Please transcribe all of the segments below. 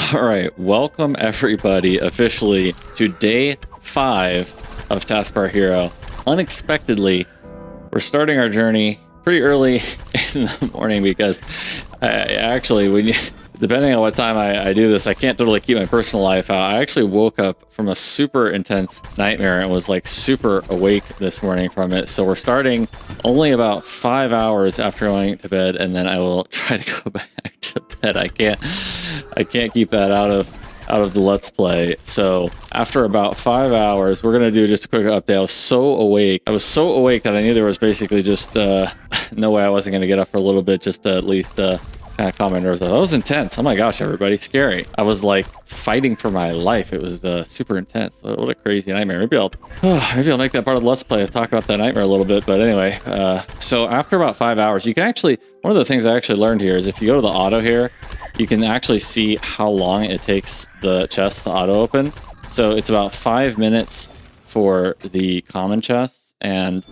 All right, welcome everybody officially to day 5 of Taskbar Hero. Unexpectedly, we're starting our journey pretty early in the morning because depending on what time I do this, I can't totally keep my personal life out. I actually woke up from a super intense nightmare and was like super awake this morning from it. So we're starting only about 5 hours after going to bed, and then I will try to go back to bed. I can't keep that out of the Let's Play. So after about 5 hours, we're gonna do just a quick update. I was so awake that I knew there was basically just no way I wasn't gonna get up for a little bit just to at least kind of calm my nerves. That was intense. Oh my gosh, everybody, scary. I was like fighting for my life. It was super intense. What a crazy nightmare. Maybe I'll make that part of the Let's Play, talk about that nightmare a little bit. But anyway, so after about 5 hours, you can actually, one of the things I actually learned here is if you go to the auto here, you can actually see how long it takes the chest to auto open. So it's about 5 minutes for the common chests. And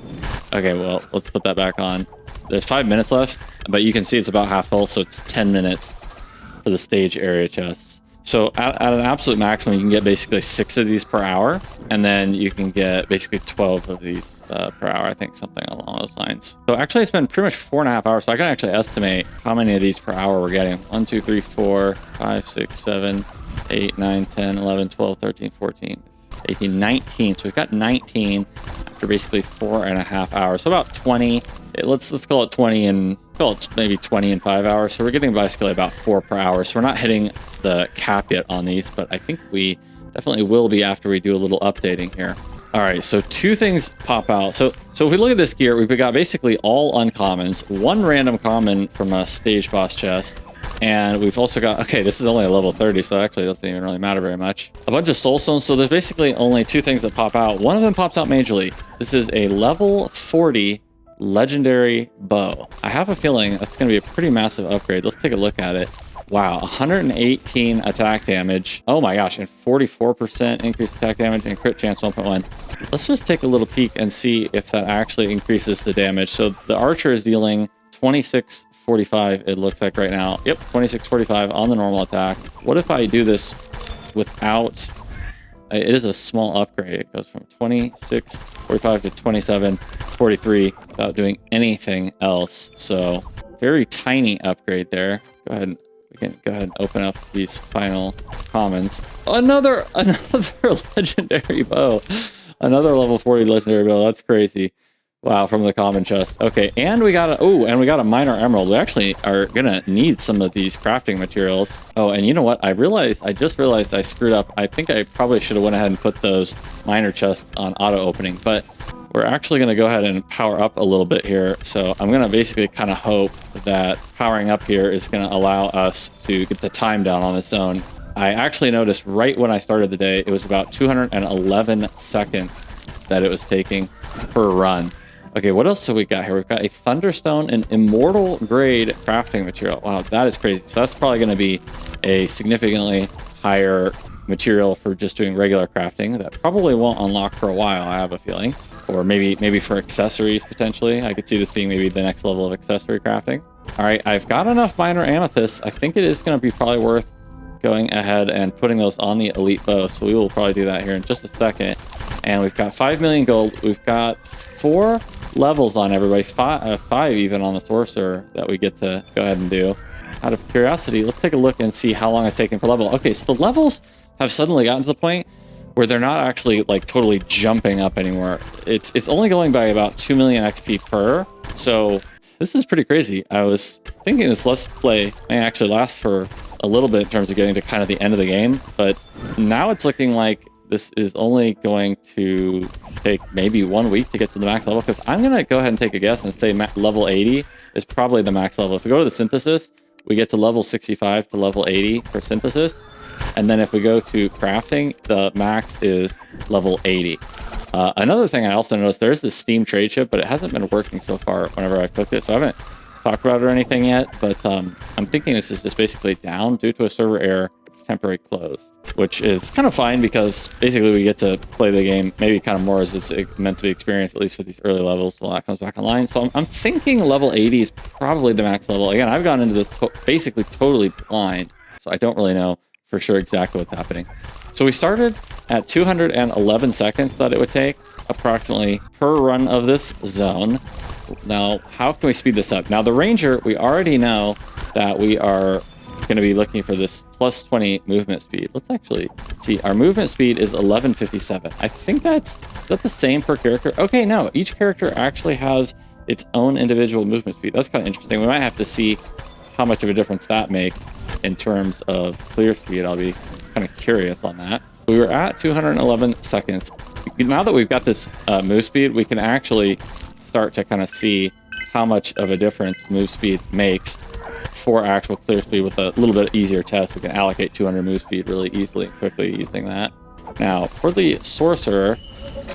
okay, well, let's put that back on. There's 5 minutes left, but you can see it's about half full, so it's 10 minutes for the stage area chests. So at an absolute maximum, you can get basically 6 of these per hour, and then you can get basically 12 of these per hour, I think, something along those lines. So actually, it's been pretty much 4.5 hours, so I can actually estimate how many of these per hour we're getting. 1, 2, 3, 4, 5, 6, 7, 8, 9, 10, 11, 12, 13, 14, 18, 19. So we've got 19 after basically 4.5 hours. So about 20. Let's call it 20 and call it maybe 20 in 5 hours. So we're getting basically about 4 per hour. So we're not hitting the cap yet on these, but I think we definitely will be after we do a little updating here. All right, so 2 things pop out. So if we look at this gear, we've got basically all uncommons, 1 random common from a stage boss chest. And we've also got, okay, this is only a level 30, so actually doesn't even really matter very much. A bunch of soul stones, so there's basically only 2 things that pop out. One of them pops out majorly. This is a level 40 legendary bow. I have a feeling that's going to be a pretty massive upgrade. Let's take a look at it. Wow, 118 attack damage. Oh my gosh, and 44% increased attack damage and crit chance 1.1. Let's just take a little peek and see if that actually increases the damage. So the archer is dealing 2645, it looks like right now. Yep, 2645 on the normal attack. What if I do this without... It is a small upgrade. It goes from 2645 to 2743 without doing anything else. So very tiny upgrade there. We can go ahead and open up these final commons. Another legendary bow. Another level 40 legendary bow. That's crazy. Wow, from the common chest. Okay, and we got a minor emerald. We actually are gonna need some of these crafting materials. Oh, and you know what? I just realized I screwed up. I think I probably should have went ahead and put those minor chests on auto opening, but we're actually gonna go ahead and power up a little bit here. So I'm gonna basically kind of hope that powering up here is gonna allow us to get the time down on its own. I actually noticed right when I started the day, it was about 211 seconds that it was taking per run. Okay, what else have we got here? We've got a Thunderstone and Immortal grade crafting material. Wow, that is crazy. So that's probably going to be a significantly higher material for just doing regular crafting. That probably won't unlock for a while, I have a feeling. Or maybe for accessories, potentially. I could see this being maybe the next level of accessory crafting. All right, I've got enough minor amethysts. I think it is going to be probably worth going ahead and putting those on the elite bow. So we will probably do that here in just a second. And we've got 5 million gold. We've got 4 levels on everybody, 5 even on the sorcerer that we get to go ahead and do. Out of curiosity, let's take a look and see how long it's taken per level. Okay, so the levels have suddenly gotten to the point where they're not actually like totally jumping up anymore. It's only going by about 2 million XP per. So this is pretty crazy. I was thinking this Let's Play may actually last for a little bit in terms of getting to kind of the end of the game, but now it's looking like this is only going to take maybe 1 week to get to the max level, because I'm going to go ahead and take a guess and say level 80 is probably the max level. If we go to the synthesis, we get to level 65 to level 80 for synthesis. And then if we go to crafting, the max is level 80. Another thing I also noticed, there's this Steam trade ship, but it hasn't been working so far whenever I've clicked it. So I haven't talked about it or anything yet, but I'm thinking this is just basically down due to a server error. Temporary closed, which is kind of fine because basically we get to play the game maybe kind of more as it's meant to be experienced, at least for these early levels while that comes back online. So I'm thinking level 80 is probably the max level. Again, I've gone into this basically totally blind, so I don't really know for sure exactly what's happening. So we started at 211 seconds that it would take approximately per run of this zone. Now, how can we speed this up? Now, the Ranger, we already know that we are going to be looking for this plus 20 movement speed. Let's actually see. Our movement speed is 1157. I think is that the same per character? Okay, no. Each character actually has its own individual movement speed. That's kind of interesting. We might have to see how much of a difference that makes in terms of clear speed. I'll be kind of curious on that. We were at 211 seconds. Now that we've got this move speed, we can actually start to kind of see how much of a difference move speed makes for actual clear speed. With a little bit easier test, we can allocate 200 move speed really easily and quickly using that. Now, for the Sorcerer,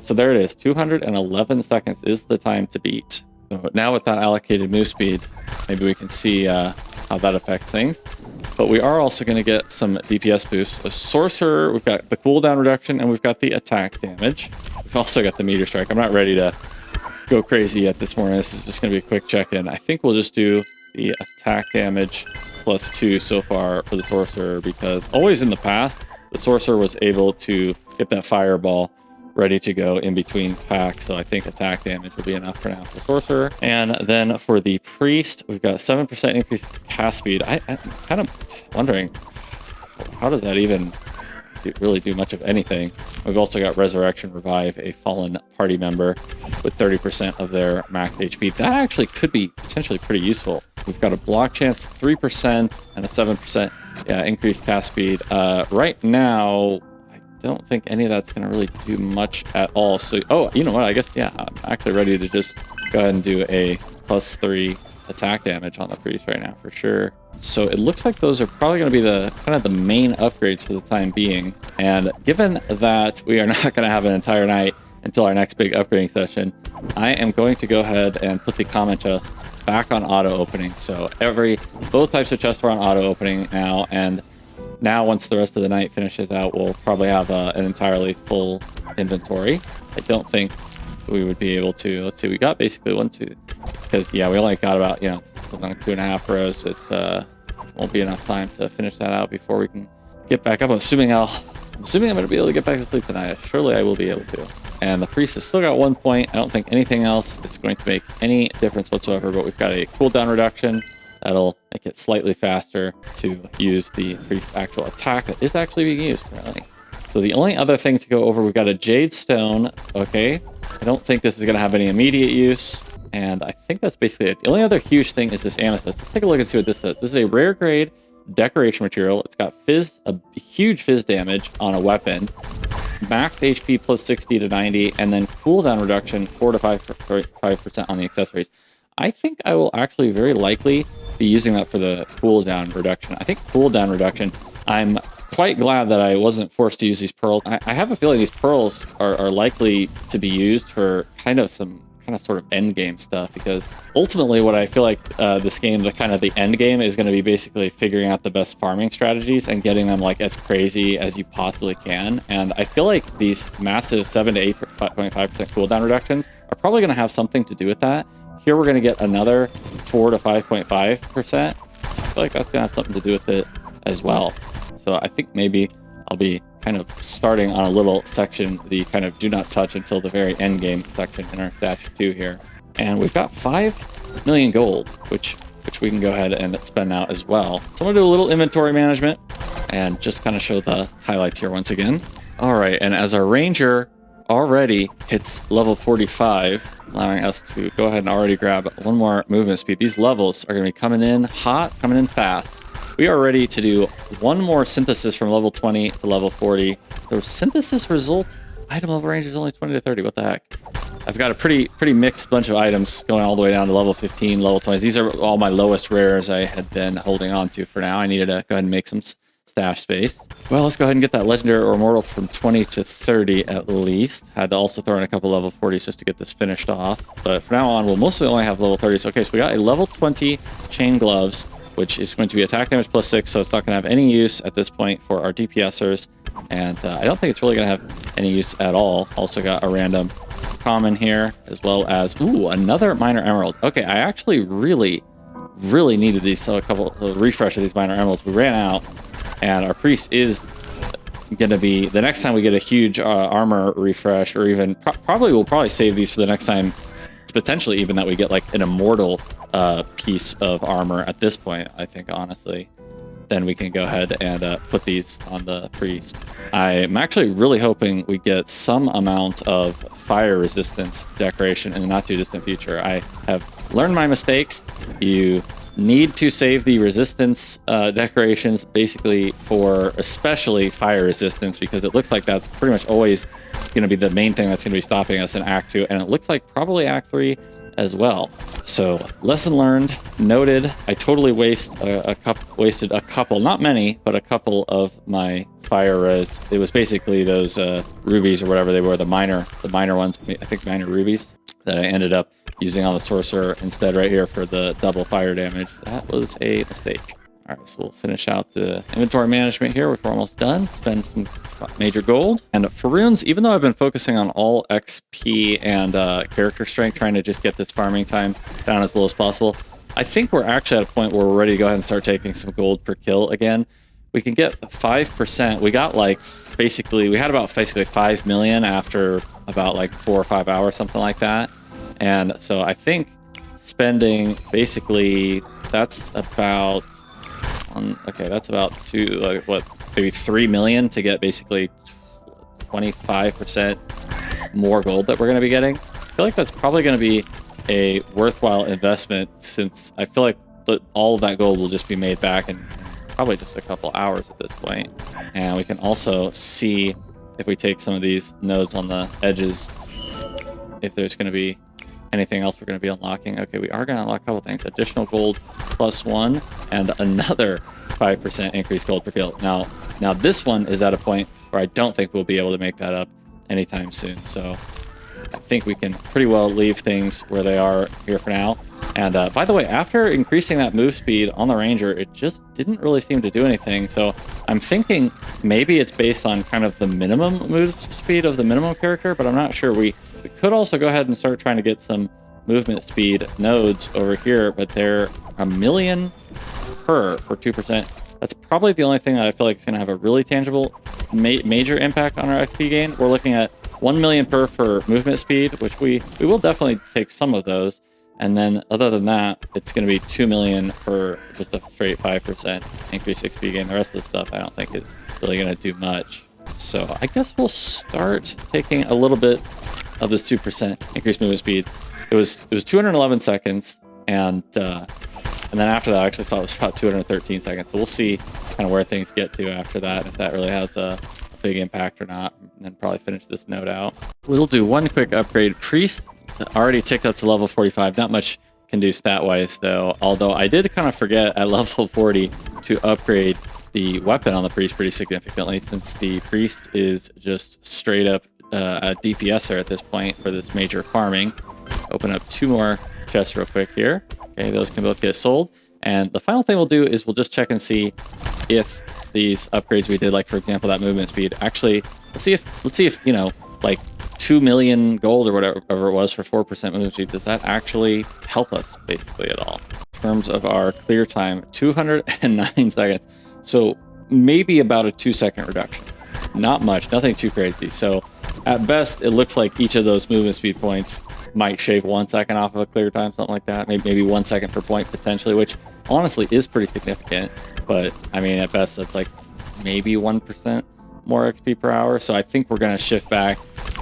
so there it is, 211 seconds is the time to beat. So now with that allocated move speed, maybe we can see how that affects things. But we are also going to get some DPS boosts. A Sorcerer, we've got the cooldown reduction, and we've got the attack damage. We've also got the meter strike. I'm not ready to go crazy yet this morning. This is just going to be a quick check-in. I think we'll just do the attack damage +2 so far for the Sorcerer, because always in the past, the Sorcerer was able to get that fireball ready to go in between packs. So I think attack damage will be enough for now for Sorcerer. And then for the Priest, we've got 7% increased cast speed. I'm kind of wondering, how does that even really do much of anything? We've also got Resurrection, revive a fallen party member with 30% of their max HP. That actually could be potentially pretty useful. We've got a block chance 3% and a 7% increased cast speed. Right now, I don't think any of that's going to really do much at all. So, oh, you know what? I guess, yeah, I'm actually ready to just go ahead and do a +3 attack damage on the Priest right now for sure. So it looks like those are probably going to be the kind of the main upgrades for the time being. And given that we are not going to have an entire night until our next big upgrading session, I am going to go ahead and put the comment chests back on auto opening. So both types of chests are on auto opening now. And now once the rest of the night finishes out, we'll probably have an entirely full inventory. I don't think we would be able to. Let's see, we got basically 1, 2, because yeah, we only got about, something like 2.5 rows. It won't be enough time to finish that out before we can get back up. I'm assuming I'm going to be able to get back to sleep tonight. Surely I will be able to. And the Priest has still got 1 point. I don't think anything else is going to make any difference whatsoever, but we've got a cooldown reduction that'll make it slightly faster to use the Priest's actual attack that is actually being used currently. So the only other thing to go over, we've got a Jade Stone. Okay, I don't think this is going to have any immediate use, and I think that's basically it. The only other huge thing is this Amethyst. Let's take a look and see what this does. This is a rare grade decoration material. It's got a huge fizz damage on a weapon, max HP +60 to 90, and then cooldown reduction 4 to 5% on the accessories. I think I will actually very likely be using that for the cooldown reduction. I think cooldown reduction, I'm quite glad that I wasn't forced to use these pearls. I have a feeling these pearls are likely to be used for kind of sort of end game stuff, because ultimately what I feel like this game, the end game is going to be basically figuring out the best farming strategies and getting them like as crazy as you possibly can. And I feel like these massive 7 to 8.5% cooldown reductions are probably going to have something to do with that. Here we're going to get another 4 to 5.5%. I feel like that's going to have something to do with it as well. So I think maybe I'll be kind of starting on a little section, the kind of do not touch until the very end game section in our stash 2 here. And we've got 5 million gold, which we can go ahead and spend out as well. So I'm gonna do a little inventory management and just kind of show the highlights here once again. All right, and as our Ranger already hits level 45, allowing us to go ahead and already grab 1 more movement speed. These levels are gonna be coming in hot, coming in fast. We are ready to do 1 more synthesis from level 20 to level 40. The synthesis result item level range is only 20 to 30. What the heck? I've got a pretty mixed bunch of items going all the way down to level 15, level 20. These are all my lowest rares I had been holding on to for now. I needed to go ahead and make some stash space. Well, let's go ahead and get that legendary or immortal from 20 to 30 at least. Had to also throw in a couple level 40s just to get this finished off. But from now on, we'll mostly only have level 30s. Okay, so we got a level 20 chain gloves, which is going to be attack damage +6, so it's not going to have any use at this point for our DPSers. And I don't think it's really going to have any use at all. Also got a random common here, as well as, ooh, another minor emerald. Okay, I actually really needed these, so a refresh of these minor emeralds. We ran out, And our priest is going to be, the next time we get a huge armor refresh, or even we'll probably save these for the next time. It's potentially even that we get like an immortal piece of armor at this point, I think, honestly. Then we can go ahead and put these on the priest. I'm actually really hoping we get some amount of fire resistance decoration in the not too distant future. I have learned my mistakes. You need to save the resistance decorations basically for especially fire resistance, because it looks like that's pretty much always going to be the main thing that's going to be stopping us in Act 2, and it looks like probably Act 3 as well. So lesson learned, noted. I totally wasted a couple, not many, but a couple of my fire res. It was basically those rubies or whatever they were, the minor ones, I think minor rubies, that I ended up using on the sorcerer instead right here for the double fire damage. That was a mistake. All right, so we'll finish out the inventory management here, which we're almost done. Spend some major gold. And for runes, even though I've been focusing on all XP and character strength, trying to just get this farming time down as low as possible, I think we're actually at a point where we're ready to go ahead and start taking some gold per kill again. We can get 5%. We got like, we had about 5 million after about like 4 or 5 hours, something like that. And so I think spending basically, that's about... okay, that's about maybe 3 million to get basically 25% more gold that we're going to be getting. I feel like that's probably going to be a worthwhile investment, since I feel like all of that gold will just be made back in probably just a couple hours at this point. And we can also see, if we take some of these nodes on the edges, if there's going to be anything else we're going to be unlocking. Okay, we are going to unlock a couple things. Additional gold +1 and another 5% increased gold per kill. Now this one is at a point where I don't think we'll be able to make that up anytime soon. So I think we can pretty well leave things where they are here for now. And by the way, after increasing that move speed on the Ranger, it just didn't really seem to do anything. So I'm thinking maybe it's based on kind of the minimum move speed of the minimum character, but I'm not sure. We could also go ahead and start trying to get some movement speed nodes over here, but they're 1 million per for 2%. That's probably the only thing that I feel like is going to have a really tangible major impact on our XP gain. We're looking at 1 million per for movement speed, which we will definitely take some of those. And then other than that, it's going to be 2 million for just a straight 5% increased XP gain. The rest of the stuff I don't think is really going to do much. So I guess we'll start taking a little bit of this 2% increased movement speed. It was 211 seconds, and then after that, I actually saw it was about 213 seconds. So we'll see kind of where things get to after that, if that really has a big impact or not, and then probably finish this node out. We'll do one quick upgrade. Priest already ticked up to level 45. Not much can do stat-wise, though, although I did kind of forget at level 40 to upgrade the weapon on the priest pretty significantly, since the priest is just straight up a DPSer at this point for this major farming. Open up 2 more chests real quick here. Okay, those can both get sold. And the final thing we'll do is we'll just check and see if these upgrades we did, like for example that movement speed, actually let's see if you know, like 2 million gold or whatever it was for 4% movement speed, does that actually help us basically at all? In terms of our clear time, 209 seconds. So maybe about a 2-second reduction. Not much, nothing too crazy. So at best, it looks like each of those movement speed points might shave 1 second off of a clear time, something like that. Maybe 1 second per point potentially, which honestly is pretty significant. But I mean, at best, that's like maybe 1% more XP per hour. So I think we're going to shift back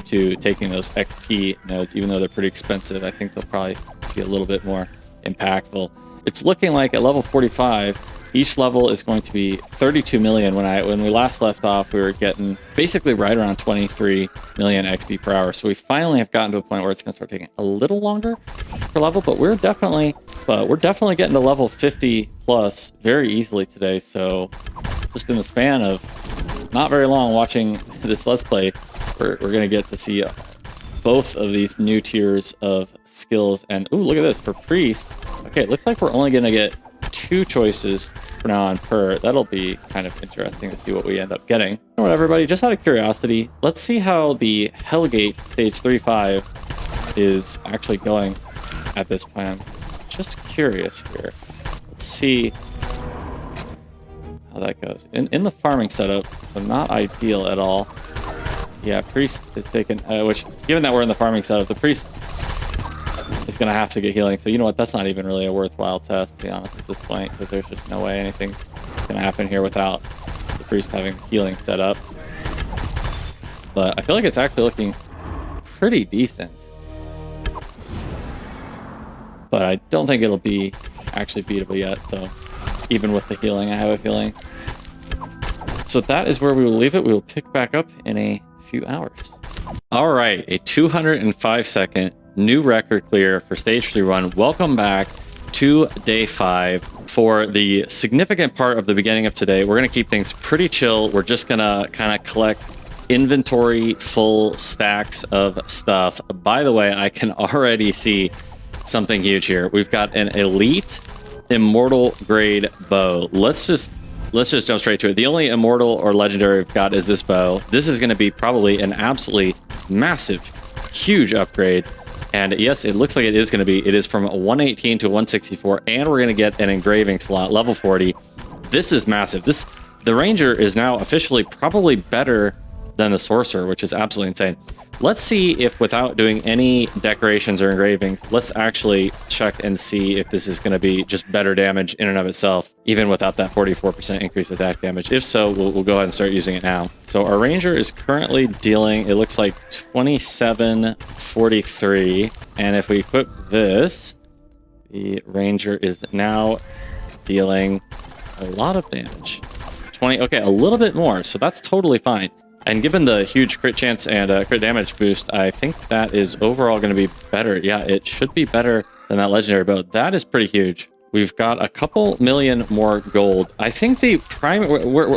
to taking those XP nodes, even though they're pretty expensive. I think they'll probably be a little bit more impactful. It's looking like at level 45, each level is going to be 32 million. When we last left off, we were getting basically right around 23 million XP per hour. So we finally have gotten to a point where it's going to start taking a little longer per level, but we're definitely getting to level 50 plus very easily today. So just in the span of not very long watching this Let's Play, we're going to get to see both of these new tiers of skills. And ooh, look at this for priest. Okay, it looks like we're only going to get 2 choices from now on per. That'll be kind of interesting to see what we end up getting. You know what, everybody, just out of curiosity, let's see how the Hellgate stage 3-5 is actually going at this point. I'm just curious here. Let's see how that goes. In the farming setup, so not ideal at all. Yeah, priest is taken, which, given that we're in the farming setup, the priest is going to have to get healing. So you know what? That's not even really a worthwhile test, to be honest, at this point, because there's just no way anything's going to happen here without the priest having healing set up. But I feel like it's actually looking pretty decent. But I don't think it'll be actually beatable yet, so even with the healing, I have a feeling. So that is where we will leave it. We will pick back up in a few hours. All right, a 205-second new record clear for stage 3 run. Welcome back to day 5. For the significant part of the beginning of today, we're going to keep things pretty chill. We're just going to kind of collect inventory full stacks of stuff. By the way, I can already see something huge here. We've got an elite immortal grade bow. Let's just jump straight to it. The only immortal or legendary we've got is this bow. This is going to be probably an absolutely massive, huge upgrade. And yes, it looks like it is going to be. It is from 118 to 164, and we're going to get an engraving slot, level 40. This is massive. The Ranger is now officially probably better than the Sorcerer, which is absolutely insane. Let's see if, without doing any decorations or engravings, let's actually check and see if this is going to be just better damage in and of itself, even without that 44% increased attack damage. If so, we'll go ahead and start using it now. So our Ranger is currently dealing, it looks like 2743. And if we equip this, the Ranger is now dealing a lot of damage. Okay, a little bit more, so that's totally fine. And given the huge crit chance and crit damage boost, I think that is overall going to be better. Yeah, it should be better than that legendary bow. That is pretty huge. We've got a couple million more gold. I think the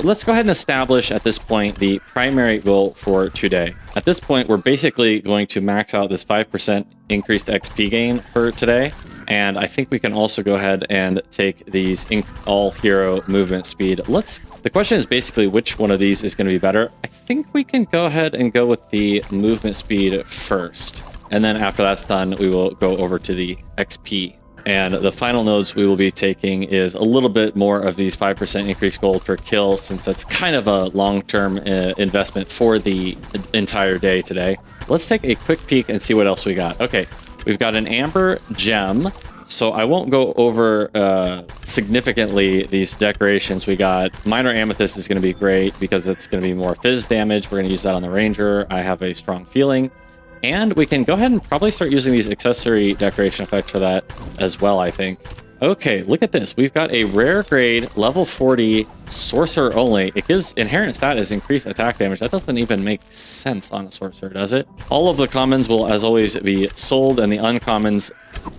let's go ahead and establish at this point the primary goal for today. At this point, we're basically going to max out this 5% increased XP gain for today. And I think we can also go ahead and take these all hero movement speed. The question is basically which one of these is going to be better. I think we can go ahead and go with the movement speed first. And then after that's done, we will go over to the XP. And the final nodes we will be taking is a little bit more of these 5% increased gold per kill, since that's kind of a long-term investment for the entire day today. Let's take a quick peek and see what else we got. Okay. We've got an amber gem, so I won't go over significantly these decorations. We got minor amethyst is going to be great because it's going to be more fizz damage. We're going to use that on the Ranger. I have a strong feeling. And we can go ahead and probably start using these accessory decoration effects for that as well, I think. Okay, look at this. We've got a rare grade level 40 sorcerer only. It gives inherent stat as increased attack damage. That doesn't even make sense on a sorcerer, does it? All of the commons will, as always, be sold, and the uncommons,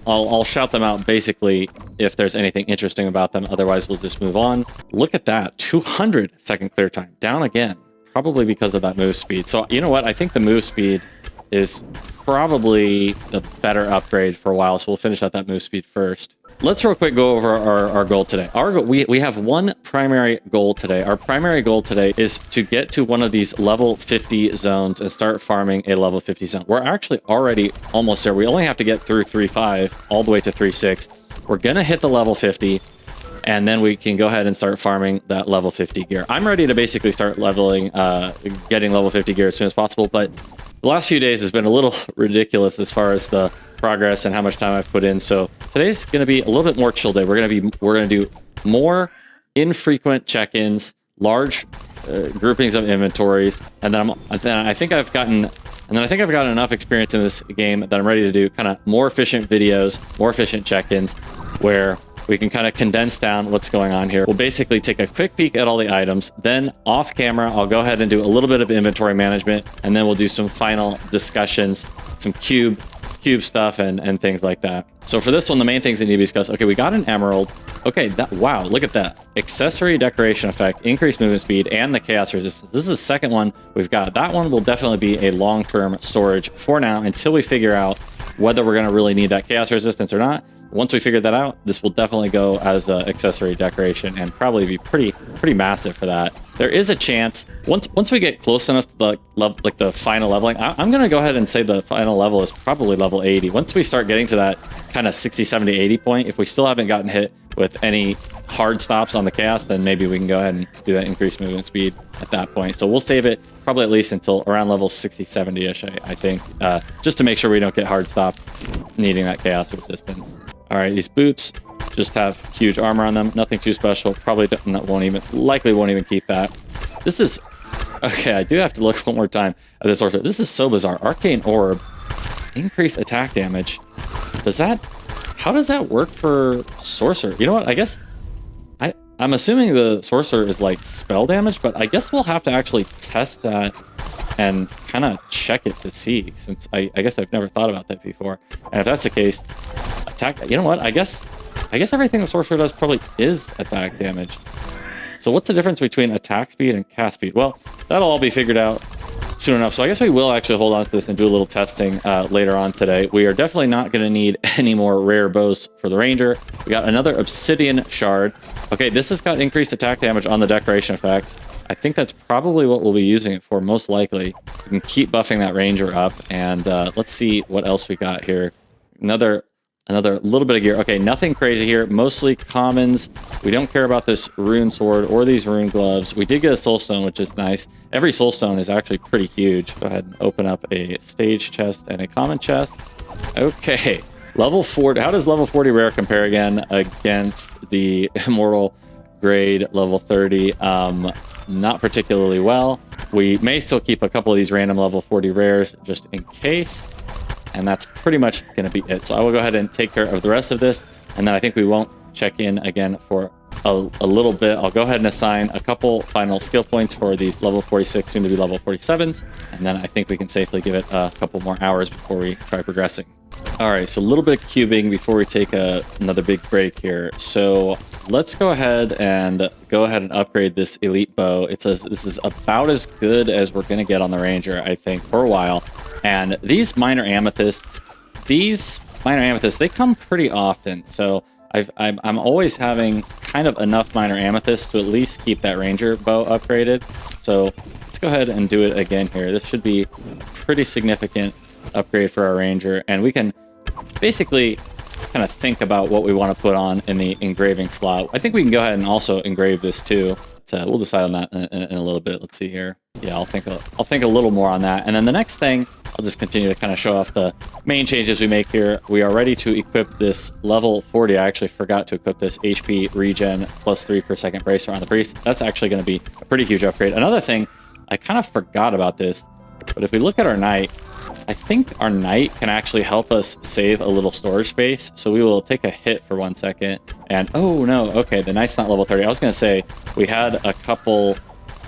I'll shout them out basically if there's anything interesting about them. Otherwise, we'll just move on. Look at that. 200-second clear time. Down again. Probably because of that move speed. So, you know what? I think the move speed is probably the better upgrade for a while. So we'll finish out that move speed first. Let's real quick go over our goal today. We have one primary goal today. Our primary goal today is to get to one of these level 50 zones and start farming a level 50 zone. We're actually already almost there. We only have to get through 3.5 all the way to 3.6. We're going to hit the level 50, and then we can go ahead and start farming that level 50 gear. I'm ready to basically start leveling, getting level 50 gear as soon as possible, but the last few days has been a little ridiculous as far as the progress and how much time I've put in. So today's going to be a little bit more chill day. We're going to do more infrequent check-ins, large groupings of inventories, and then I think I've gotten enough experience in this game that I'm ready to do kind of more efficient videos, more efficient check-ins, where we can kind of condense down what's going on here. We'll basically take a quick peek at all the items. Then off camera, I'll go ahead and do a little bit of inventory management, and then we'll do some final discussions, some cube stuff and things like that. So for this one, the main things that need to be discussed. Okay, we got an emerald. Okay, wow, look at that. Accessory decoration effect, increased movement speed, and the chaos resistance. This is the second one we've got. That one will definitely be a long-term storage for now until we figure out whether we're going to really need that chaos resistance or not. Once we figure that out, this will definitely go as an accessory decoration and probably be pretty massive for that. There is a chance once we get close enough to the final leveling, I'm going to go ahead and say the final level is probably level 80. Once we start getting to that kind of 60, 70, 80 point, if we still haven't gotten hit with any hard stops on the chaos, then maybe we can go ahead and do that increased movement speed at that point. So we'll save it probably at least until around level 60, 70-ish, I think, just to make sure we don't get hard stop needing that chaos resistance. All right, these boots just have huge armor on them. Nothing too special. Probably likely won't even keep that. This is, okay, I do have to look one more time at this sorcerer. This is so bizarre. Arcane Orb, increase attack damage. How does that work for sorcerer? You know what? I guess I'm assuming the sorcerer is like spell damage, but I guess we'll have to actually test that and kind of check it to see, since I guess I've never thought about that before. And if that's the case, attack, you know what? I guess everything the sorcerer does probably is attack damage. So what's the difference between attack speed and cast speed? Well, that'll all be figured out soon enough. So I guess we will actually hold on to this and do a little testing later on today. We are definitely not going to need any more rare bows for the ranger. We got another obsidian shard. Okay, this has got increased attack damage on the decoration effect. I think that's probably what we'll be using it for, most likely. We can keep buffing that ranger up, and let's see what else we got here. Another little bit of gear. Okay, nothing crazy here. Mostly commons. We don't care about this rune sword or these rune gloves. We did get a soul stone, which is nice. Every soul stone is actually pretty huge. Go ahead and open up a stage chest and a common chest. Okay, level 40. How does level 40 rare compare again against the immortal grade level 30? Not particularly well. We may still keep a couple of these random level 40 rares just in case. And that's pretty much going to be it. So I will go ahead and take care of the rest of this. And then I think we won't check in again for a little bit. I'll go ahead and assign a couple final skill points for these level 46, soon to be level 47s. And then I think we can safely give it a couple more hours before we try progressing. All right, so a little bit of cubing before we take another big break here. So let's go ahead and upgrade this elite bow. This is about as good as we're going to get on the ranger, I think, for a while. And these minor amethysts, they come pretty often. So I'm always having kind of enough minor amethysts to at least keep that ranger bow upgraded. So let's go ahead and do it again here. This should be a pretty significant upgrade for our ranger, and we can basically kind of think about what we want to put on in the engraving slot. I think we can go ahead and also engrave this too. We'll decide on that in a little bit. Let's see here. Yeah, I'll think a little more on that. And then the next thing, I'll just continue to kind of show off the main changes we make here. We are ready to equip this level 40. I actually forgot to equip this HP regen +3 per second brace around the priest. That's actually going to be a pretty huge upgrade. Another thing, I kind of forgot about this, but if we look at our knight, I think our knight can actually help us save a little storage space. So we will take a hit for 1 second. And oh no, okay, the knight's not level 30. I was going to say we had a couple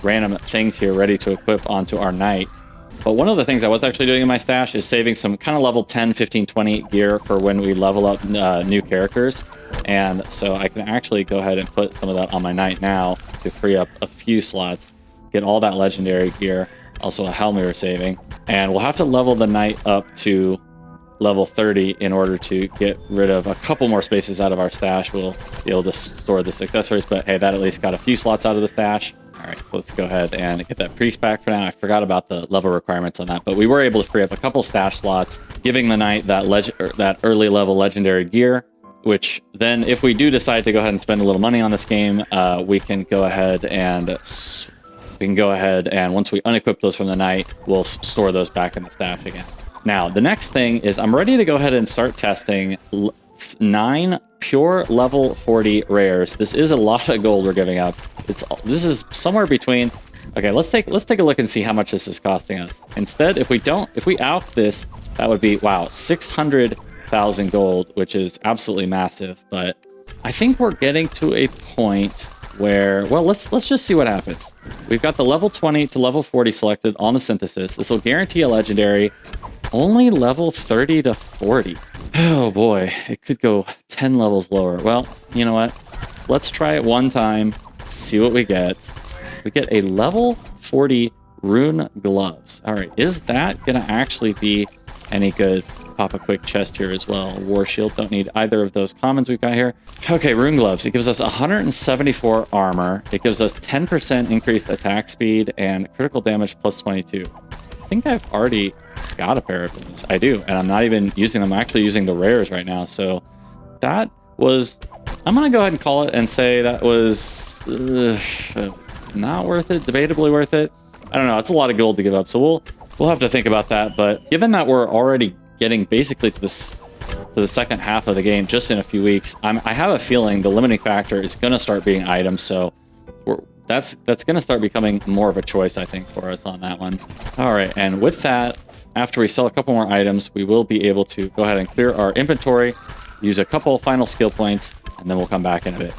random things here ready to equip onto our knight. But one of the things I was actually doing in my stash is saving some kind of level 10, 15, 20 gear for when we level up new characters. And so I can actually go ahead and put some of that on my knight now to free up a few slots, get all that legendary gear. Also a helm we were saving. And we'll have to level the knight up to level 30 in order to get rid of a couple more spaces out of our stash. We'll be able to store the accessories, but hey, that at least got a few slots out of the stash. All right, so let's go ahead and get that priest back for now. I forgot about the level requirements on that, but we were able to free up a couple stash slots, giving the knight that early level legendary gear, which then if we do decide to go ahead and spend a little money on this game, we can go ahead and once we unequip those from the knight, we'll store those back in the stash again. Now, the next thing is I'm ready to go ahead and start testing 9 pure level 40 rares. This is a lot of gold we're giving up. This is somewhere between. Okay, let's take a look and see how much this is costing us. Instead, if we alch this, that would be, wow, 600,000 gold, which is absolutely massive. But I think we're getting to a point where, well, let's just see what happens. We've got the level 20 to level 40 selected on the synthesis. This will guarantee a legendary. Only level 30 to 40. Oh boy, it could go 10 levels lower. Well, you know what? Let's try it one time, see what we get. We get a level 40 rune gloves. All right, is that gonna actually be any good? Pop a quick chest here as well. War shield, don't need either of those commons we've got here. Okay, rune gloves. It gives us 174 armor. It gives us 10% increased attack speed and critical damage +22. I think I've already got a pair of those. I do, and I'm not even using them. I'm actually using the rares right now. So that was I'm going to go ahead and call it and say that was not worth it, debatably worth it. I don't know. It's a lot of gold to give up, so we'll have to think about that. But given that we're already getting basically to the second half of the game just in a few weeks, I have a feeling the limiting factor is going to start being items. So that's going to start becoming more of a choice, I think, for us on that one. All right, and with that, after we sell a couple more items, we will be able to go ahead and clear our inventory, use a couple final skill points, and then we'll come back in a bit.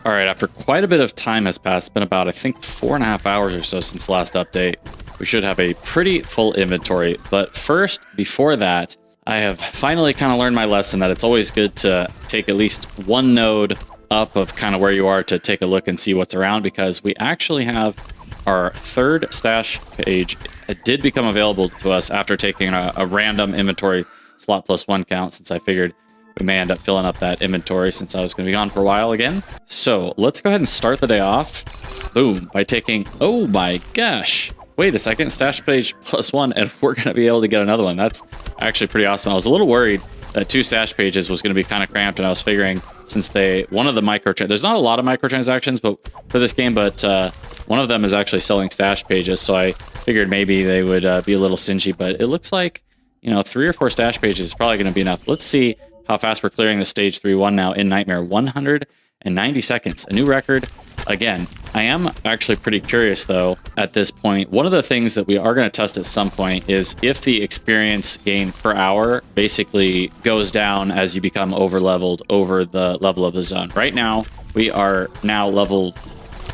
All right, after quite a bit of time has passed, it's been about, I think, 4.5 hours or so since the last update, we should have a pretty full inventory. But first, before that, I have finally kind of learned my lesson that it's always good to take at least one node up of kind of where you are to take a look and see what's around, because we actually have our third stash page. It did become available to us after taking a random inventory slot +1 count, since I figured we may end up filling up that inventory since I was going to be gone for a while again. So let's go ahead and start the day off, boom, by taking, oh my gosh, wait a second, stash page +1, and we're going to be able to get another one. That's actually pretty awesome. I was a little worried that 2 stash pages was going to be kind of cramped, and I was figuring since one of the there's not a lot of microtransactions but for this game, but one of them is actually selling stash pages, so I figured maybe they would be a little stingy, but it looks like, you know, 3 or 4 stash pages is probably going to be enough. Let's see how fast we're clearing the stage 3-1 now in Nightmare. 190 seconds, a new record. Again, I am actually pretty curious though at this point. One of the things that we are going to test at some point is if the experience gain per hour basically goes down as you become over leveled over the level of the zone. Right now, we are now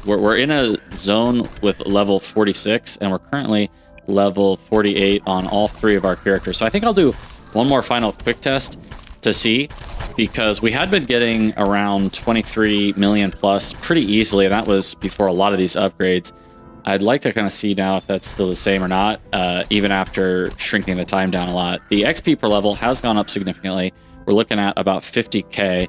we're in a zone with level 46, and we're currently level 48 on all 3 of our characters. So I think I'll do one more final quick test to see, because we had been getting around 23 million plus pretty easily, and that was before a lot of these upgrades. I'd like to kind of see now if that's still the same or not, even after shrinking the time down a lot. The XP per level has gone up significantly. We're looking at about 50k,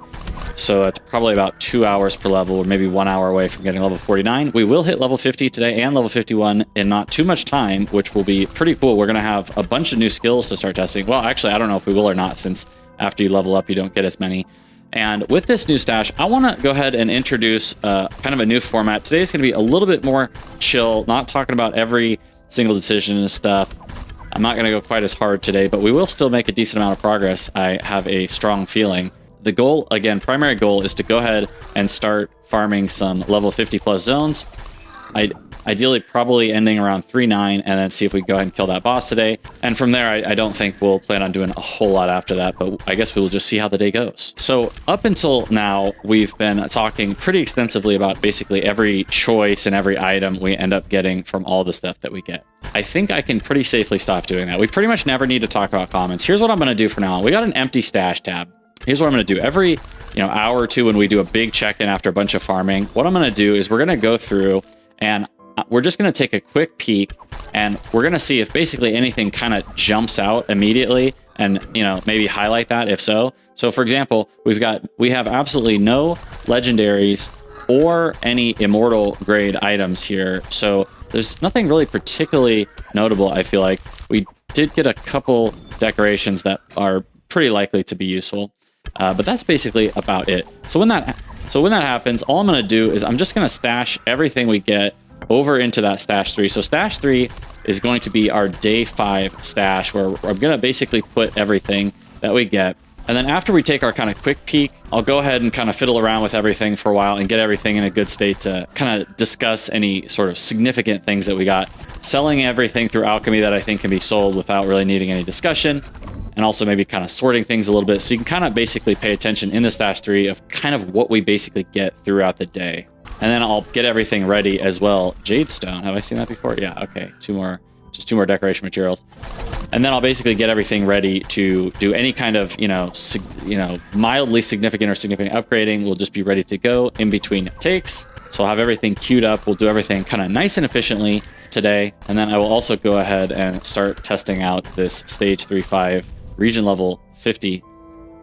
so that's probably about 2 hours per level, or maybe 1 hour away from getting level 49. We will hit level 50 today and level 51 in not too much time, which will be pretty cool. We're going to have a bunch of new skills to start testing. Well, actually, I don't know if we will or not, since after you level up, you don't get as many. And with this new stash, I want to go ahead and introduce kind of a new format. Today's going to be a little bit more chill, not talking about every single decision and stuff. I'm not going to go quite as hard today, but we will still make a decent amount of progress. I have a strong feeling. The goal, again, primary goal, is to go ahead and start farming some level 50 plus zones. Ideally, probably ending around 3-9, and then see if we can go ahead and kill that boss today. And from there, I don't think we'll plan on doing a whole lot after that, but I guess we will just see how the day goes. So up until now, we've been talking pretty extensively about basically every choice and every item we end up getting from all the stuff that we get. I think I can pretty safely stop doing that. We pretty much never need to talk about comments. Here's what I'm going to do for now. We got an empty stash tab. Here's what I'm going to do. Every hour or two when we do a big check-in after a bunch of farming, what I'm going to do is we're going to go through and we're just going to take a quick peek, and we're going to see if basically anything kind of jumps out immediately, and maybe highlight that if so. So for example, we have absolutely no legendaries or any immortal grade items here. So there's nothing really particularly notable. I feel like we did get a couple decorations that are pretty likely to be useful, but that's basically about it. So when that happens, all I'm going to do is I'm just going to stash everything we get over into that stash 3. So stash 3 is going to be our day 5 stash, where I'm going to basically put everything that we get. And then after we take our kind of quick peek, I'll go ahead and kind of fiddle around with everything for a while and get everything in a good state to kind of discuss any sort of significant things that we got. Selling everything through alchemy that I think can be sold without really needing any discussion. And also maybe kind of sorting things a little bit, so you can kind of basically pay attention in the stash 3 of kind of what we basically get throughout the day. And then I'll get everything ready as well. Jadestone, have I seen that before? Yeah, okay, just two more decoration materials. And then I'll basically get everything ready to do any kind of, mildly significant or significant upgrading. We'll just be ready to go in between takes. So I'll have everything queued up. We'll do everything kind of nice and efficiently today. And then I will also go ahead and start testing out this stage 3-5 region level 50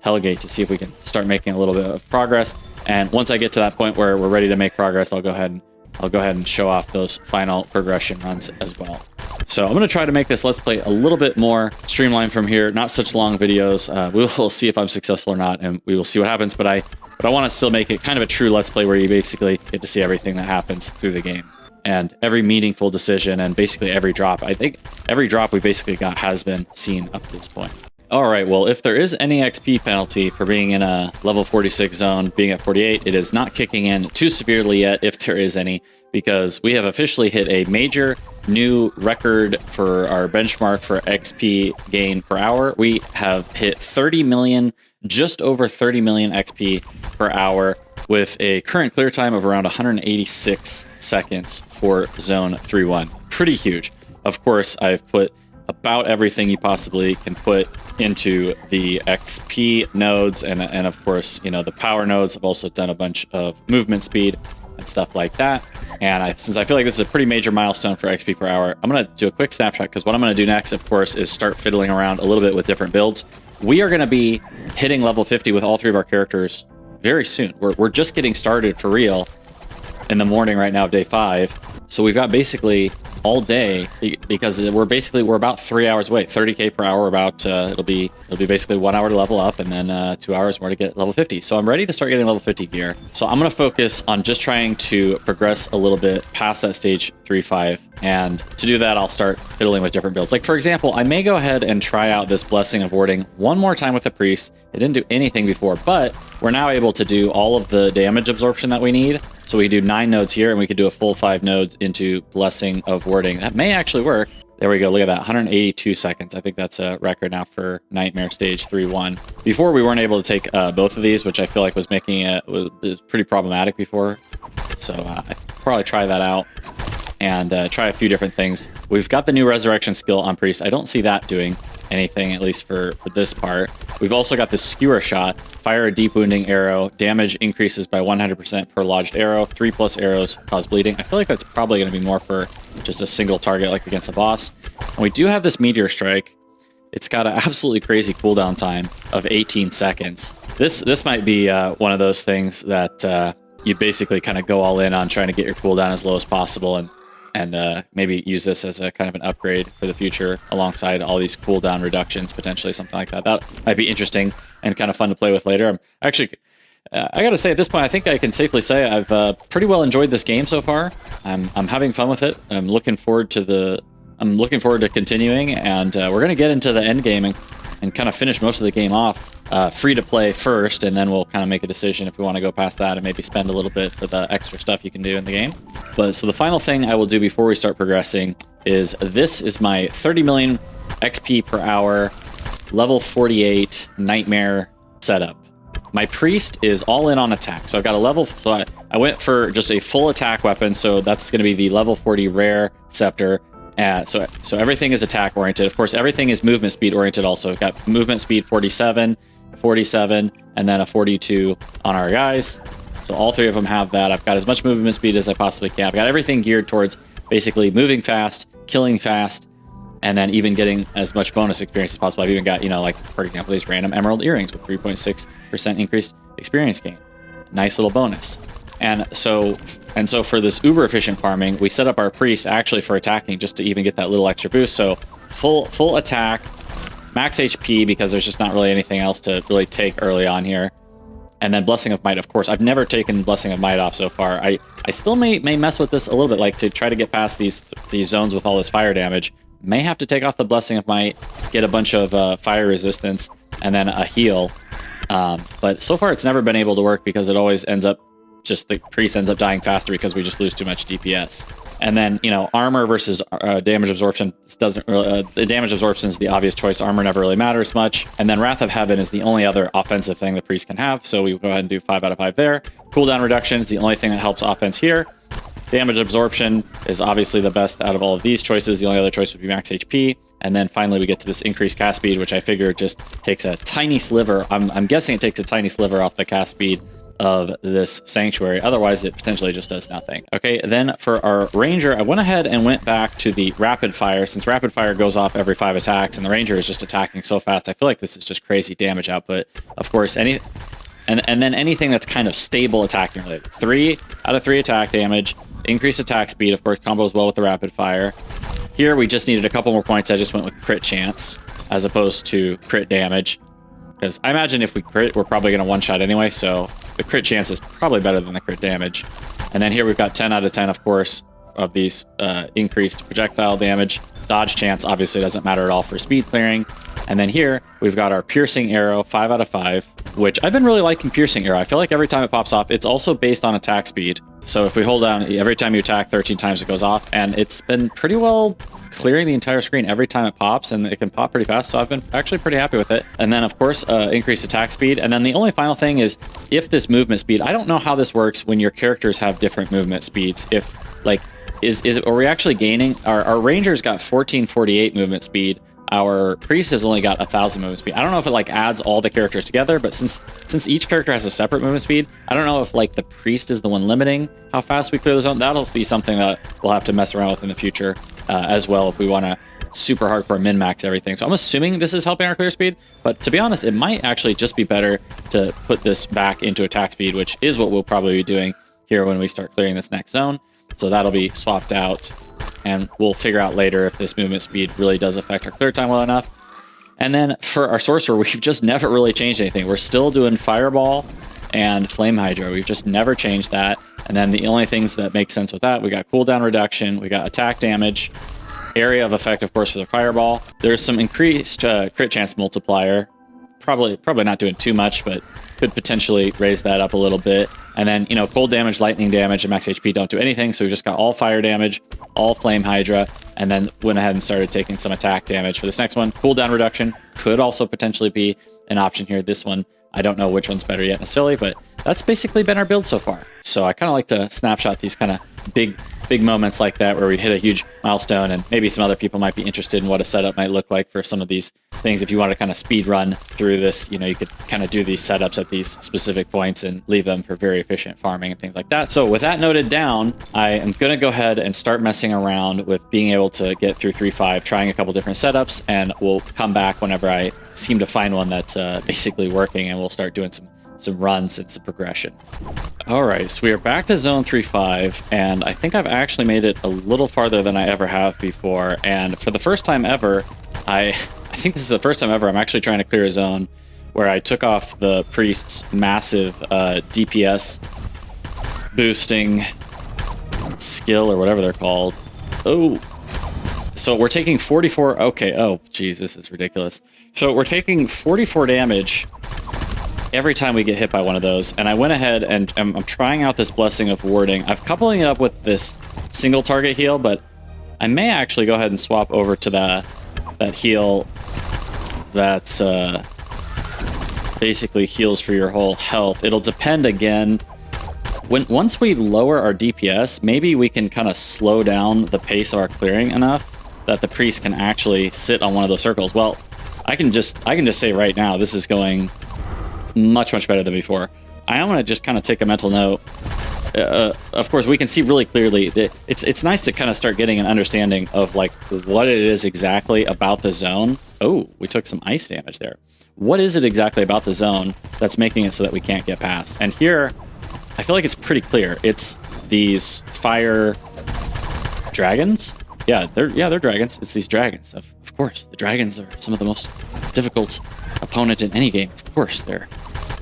Hellgate to see if we can start making a little bit of progress. And once I get to that point where we're ready to make progress, I'll go ahead and show off those final progression runs as well. So I'm going to try to make this Let's Play a little bit more streamlined from here. Not such long videos. We will see if I'm successful or not, and we will see what happens. But I but I want to still make it kind of a true Let's Play where you basically get to see everything that happens through the game. And every meaningful decision and basically every drop. I think every drop we basically got has been seen up to this point. All right, well, if there is any XP penalty for being in a level 46 zone, being at 48, it is not kicking in too severely yet, if there is any, because we have officially hit a major new record for our benchmark for XP gain per hour. We have hit 30 million, just over 30 million XP per hour, with a current clear time of around 186 seconds for zone 3-1. Pretty huge. Of course, I've put about everything you possibly can put into the XP nodes, and of course, you know, the power nodes. I've also done a bunch of movement speed and stuff like that. And since I feel like this is a pretty major milestone for XP per hour, I'm going to do a quick snapshot, because what I'm going to do next, of course, is start fiddling around a little bit with different builds. We are going to be hitting level 50 with all 3 of our characters very soon. We're just getting started for real in the morning right now of day 5. So we've got basically all day, because we're about 3 hours away. 30k per hour. It'll be basically 1 hour to level up, and then 2 hours more to get level 50. So I'm ready to start getting level 50 gear. So I'm going to focus on just trying to progress a little bit past that stage 3-5, and to do that, I'll start fiddling with different builds. Like, for example, I may go ahead and try out this Blessing of Warding one more time with the priest. It didn't do anything before, but we're now able to do all of the damage absorption that we need. So we do 9 nodes here, and we could do a full 5 nodes into Blessing of Warding. That may actually work. There we go. Look at that. 182 seconds. I think that's a record now for Nightmare Stage 3-1. Before, we weren't able to take both of these, which I feel like was making it was pretty problematic before. So I probably try that out and try a few different things. We've got the new Resurrection skill on Priest. I don't see that doing anything, at least for this part. We've also got the Skewer Shot. Fire a deep wounding arrow. Damage increases by 100% per lodged arrow. 3+ arrows cause bleeding. I feel like that's probably going to be more for just a single target, like against a boss. And we do have this Meteor Strike. It's got an absolutely crazy cooldown time of 18 seconds. This might be one of those things that you basically kind of go all in on, trying to get your cooldown as low as possible, and maybe use this as a kind of an upgrade for the future alongside all these cooldown reductions, potentially something like that. That might be interesting and kind of fun to play with later. I'm actually, I gotta say, at this point, I think I can safely say I've pretty well enjoyed this game so far. I'm having fun with it. I'm looking forward to continuing, and we're gonna get into the end game and kind of finish most of the game off free to play first, and then we'll kind of make a decision if we want to go past that and maybe spend a little bit for the extra stuff you can do in the game. But so the final thing I will do before we start progressing is this is my 30 million XP per hour level 48 Nightmare setup. My Priest is all in on attack, so I've got a level, so I went for just a full attack weapon, so that's going to be the level 40 rare scepter. So everything is attack oriented. Of course, everything is movement speed oriented also. We've got movement speed 47, 47, and then a 42 on our guys. So all 3 of them have that. I've got as much movement speed as I possibly can. I've got everything geared towards basically moving fast, killing fast, and then even getting as much bonus experience as possible. I've even got, you know, like, for example, these random emerald earrings with 3.6% increased experience gain. Nice little bonus. And so for this uber efficient farming, we set up our Priest actually for attacking, just to even get that little extra boost. So full attack, max HP, because there's just not really anything else to really take early on here. And then Blessing of Might, of course. I've never taken Blessing of Might off so far. I still may mess with this a little bit, like to try to get past these zones with all this fire damage. May have to take off the Blessing of Might, get a bunch of fire resistance, and then a heal. But so far it's never been able to work, because it always ends up, just the Priest ends up dying faster because we just lose too much DPS. And then, you know, armor versus damage absorption doesn't really, the damage absorption is the obvious choice. Armor never really matters much. And then Wrath of Heaven is the only other offensive thing the Priest can have. So we go ahead and do 5 out of 5 there. Cooldown reduction is the only thing that helps offense here. Damage absorption is obviously the best out of all of these choices. The only other choice would be max HP. And then finally we get to this increased cast speed, which I figure just takes a tiny sliver. I'm guessing it takes a tiny sliver off the cast speed of this Sanctuary. Otherwise, it potentially just does nothing. Okay, then for our Ranger, I went ahead and went back to the Rapid Fire, since Rapid Fire goes off every 5 attacks, and the Ranger is just attacking so fast. I feel like this is just crazy damage output. Of course, and then anything that's kind of stable attacking related. 3 out of 3 attack damage, increased attack speed, of course, combos well with the Rapid Fire. Here, we just needed a couple more points. I just went with crit chance as opposed to crit damage, because I imagine if we crit, we're probably going to one-shot anyway, so the crit chance is probably better than the crit damage. And then here we've got 10 out of 10, of course, of these increased projectile damage. Dodge chance obviously doesn't matter at all for speed clearing. And then here we've got our piercing arrow, 5 out of 5, which I've been really liking piercing arrow. I feel like every time it pops off, it's also based on attack speed. So if we hold down, every time you attack 13 times it goes off, and it's been pretty well clearing the entire screen every time it pops, and it can pop pretty fast, so I've been actually pretty happy with it. And then of course increased attack speed. And then the only final thing is, if this movement speed, I don't know how this works when your characters have different movement speeds. If like are we actually gaining? Our Ranger's got 1448 movement speed. Our Priest has only got 1000 movement speed. I don't know if it like adds all the characters together, but since each character has a separate movement speed, I don't know if like the Priest is the one limiting how fast we clear the zone. That'll be something that we'll have to mess around with in the future as well, if we want to super hardcore min-max everything. So I'm assuming this is helping our clear speed, but to be honest, it might actually just be better to put this back into attack speed, which is what we'll probably be doing here when we start clearing this next zone. So that'll be swapped out, and we'll figure out later if this movement speed really does affect our clear time well enough. And then for our Sorcerer, we've just never really changed anything. We're still doing Fireball and Flame Hydra. We've just never changed that. And then the only things that make sense with that, we got cooldown reduction, we got attack damage, area of effect, of course, for the Fireball. There's some increased crit chance multiplier. Probably not doing too much, but could potentially raise that up a little bit. And then, you know, cold damage, lightning damage, and max HP don't do anything. So we just got all fire damage, all Flame Hydra, and then went ahead and started taking some attack damage for this next one. Cooldown reduction could also potentially be an option here. This one, I don't know which one's better yet necessarily, but that's basically been our build so far. So I kind of like to snapshot these kind of big moments like that where we hit a huge milestone, and maybe some other people might be interested in what a setup might look like for some of these things. If you want to kind of speed run through this, you know, you could kind of do these setups at these specific points and leave them for very efficient farming and things like that. So with that noted down, I am going to go ahead and start messing around with being able to get through 3.5, trying a couple different setups, and we'll come back whenever I seem to find one that's basically working, and we'll start doing some runs. It's a progression. All right, so we are back to zone 3.5, and I think I've actually made it a little farther than I ever have before. And for the first time ever, I think this is the first time ever I'm actually trying to clear a zone where I took off the Priest's massive DPS boosting skill, or whatever they're called. Oh, so we're taking 44. Okay, oh geez, this is ridiculous. So we're taking 44 damage every time we get hit by one of those. And I went ahead and I'm trying out this Blessing of Warding. I'm coupling it up with this single target heal, but I may actually go ahead and swap over to that heal that's basically heals for your whole health. It'll depend again. Once we lower our DPS, maybe we can kind of slow down the pace of our clearing enough that the Priest can actually sit on one of those circles. Well, I can just say right now, this is going much better than before. I am going to just kind of take a mental note. Of course, we can see really clearly that it's nice to kind of start getting an understanding of like what it is exactly about the zone. Oh, we took some ice damage there. What is it exactly about the zone that's making it so that we can't get past? And here, I feel like it's pretty clear. It's these fire dragons. Yeah, they're dragons. It's these dragons. Of course, the dragons are some of the most difficult opponent in any game. Of course, they're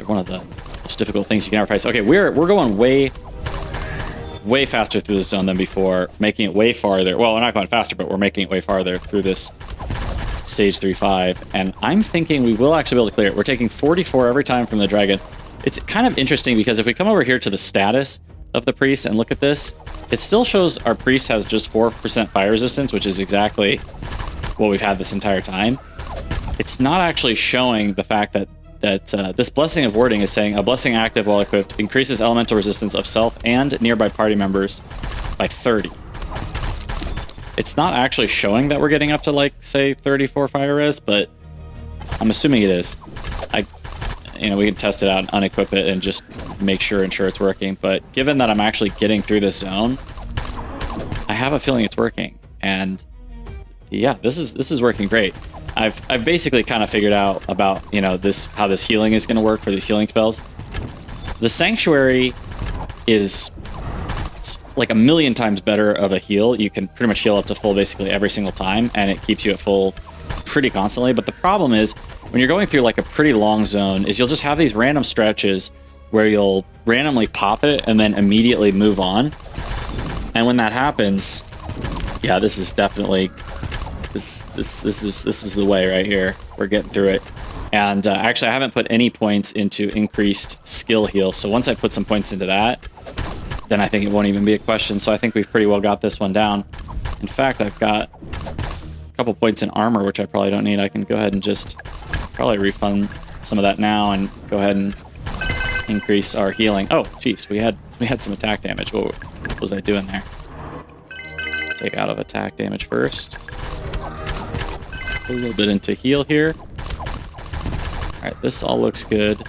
one of the most difficult things you can ever face. Okay, we're going way faster through this zone than before, making it way farther. Well, we're not going faster, but we're making it way farther through this stage 3.5. And I'm thinking we will actually be able to clear it. We're taking 44 every time from the dragon. It's kind of interesting because if we come over here to the status of the Priest and look at this, it still shows our Priest has just 4% fire resistance, which is exactly what we've had this entire time. It's not actually showing the fact that this Blessing of Warding is saying a blessing active while equipped increases elemental resistance of self and nearby party members by 30. It's not actually showing that we're getting up to like say 34 fire res, but I'm assuming it is. We can test it out and unequip it and just make sure it's working. But given that I'm actually getting through this zone, I have a feeling it's working. And yeah, this is working great. I've basically kind of figured out about, how this healing is going to work for these healing spells. The Sanctuary is like 1,000,000 times better of a heal. You can pretty much heal up to full basically every single time, and it keeps you at full pretty constantly. But the problem is when you're going through like a pretty long zone is you'll just have these random stretches where you'll randomly pop it and then immediately move on. And when that happens, yeah, this is definitely this is the way right here. We're getting through it. And actually, I haven't put any points into increased skill heal. So once I put some points into that, then I think it won't even be a question. So I think we've pretty well got this one down. In fact, I've got a couple points in armor, which I probably don't need. I can go ahead and just probably refund some of that now and go ahead and increase our healing. Oh, geez, we had some attack damage. What was I doing there? Take out of attack damage first. A little bit into heal here. All right, this all looks good.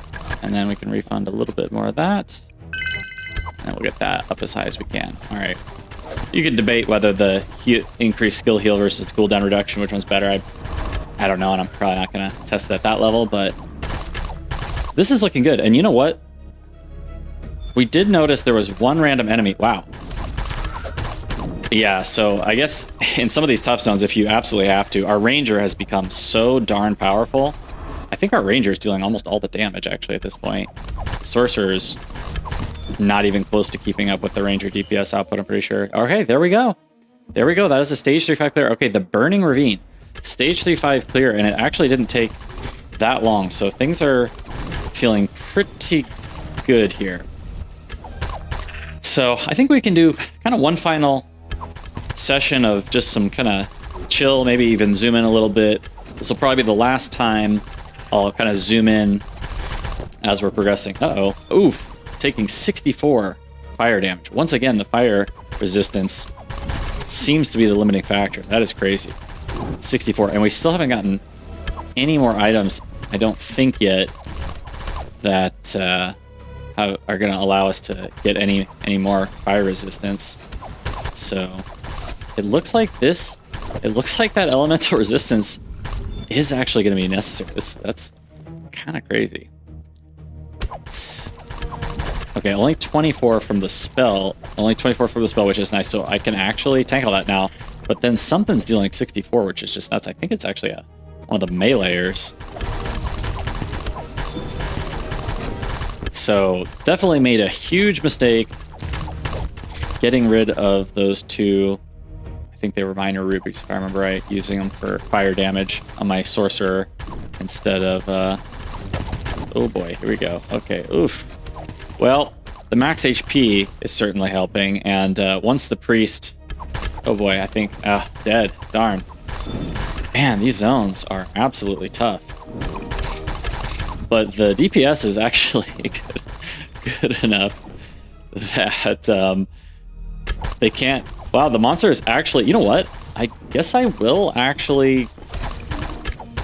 And then we can refund a little bit more of that. And we'll get that up as high as we can. All right. You could debate whether the increased skill heal versus cooldown reduction, which one's better. I don't know, and I'm probably not going to test it at that level, but this is looking good. And you know what? We did notice there was one random enemy. Wow. Yeah, so I guess in some of these tough zones, if you absolutely have to, our ranger has become so darn powerful. I think our ranger is dealing almost all the damage, actually, at this point. Sorcerer's not even close to keeping up with the ranger DPS output, I'm pretty sure. Okay, there we go. There we go. That is a stage 3-5 clear. Okay, the Burning Ravine. Stage 3-5 clear, and it actually didn't take that long, so things are feeling pretty good here. So I think we can do kind of one final session of just some kind of chill, maybe even zoom in a little bit. This will probably be the last time I'll kind of zoom in as we're progressing. Uh-oh. Oof. Taking 64 fire damage. Once again, the fire resistance seems to be the limiting factor. That is crazy. 64. And we still haven't gotten any more items, I don't think yet, that are going to allow us to get any more fire resistance. So it looks like that elemental resistance is actually going to be necessary. That's kind of crazy. Okay, only 24 from the spell. Only 24 from the spell, which is nice. So I can actually tank all that now. But then something's dealing 64, which is just nuts. I think it's actually one of the meleeers. So definitely made a huge mistake getting rid of those two. I think they were minor rubies, if I remember right, using them for fire damage on my sorcerer instead of... oh boy, here we go. Okay, oof. Well, the max HP is certainly helping, and once the priest... oh boy, I think... dead. Darn. Man, these zones are absolutely tough. But the DPS is actually good enough that they can't... wow, the monster is actually... you know what? I guess I will actually...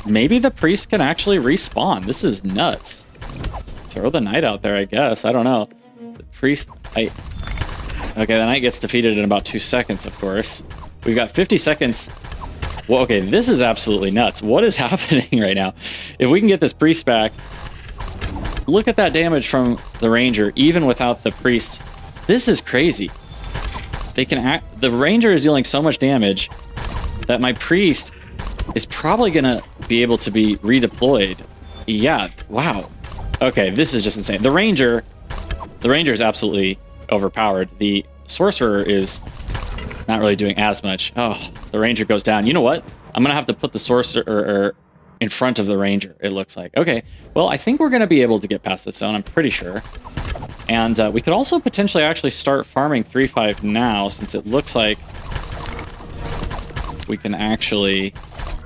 maybe the priest can actually respawn. This is nuts. Let's throw the knight out there, I guess. I don't know. The priest... okay, the knight gets defeated in about 2 seconds, of course. We've got 50 seconds... well, okay, this is absolutely nuts. What is happening right now? If we can get this priest back... look at that damage from the ranger, even without the priest. This is crazy. They can the ranger is dealing so much damage that my priest is probably gonna be able to be redeployed. Yeah, wow. Okay, this is just insane. The ranger is absolutely overpowered. The sorcerer is not really doing as much. Oh, the ranger goes down. You know what? I'm gonna have to put the sorcerer in front of the ranger, it looks like. Okay, well, I think we're going to be able to get past this zone, I'm pretty sure. And we could also potentially actually start farming 3-5 now, since it looks like we can actually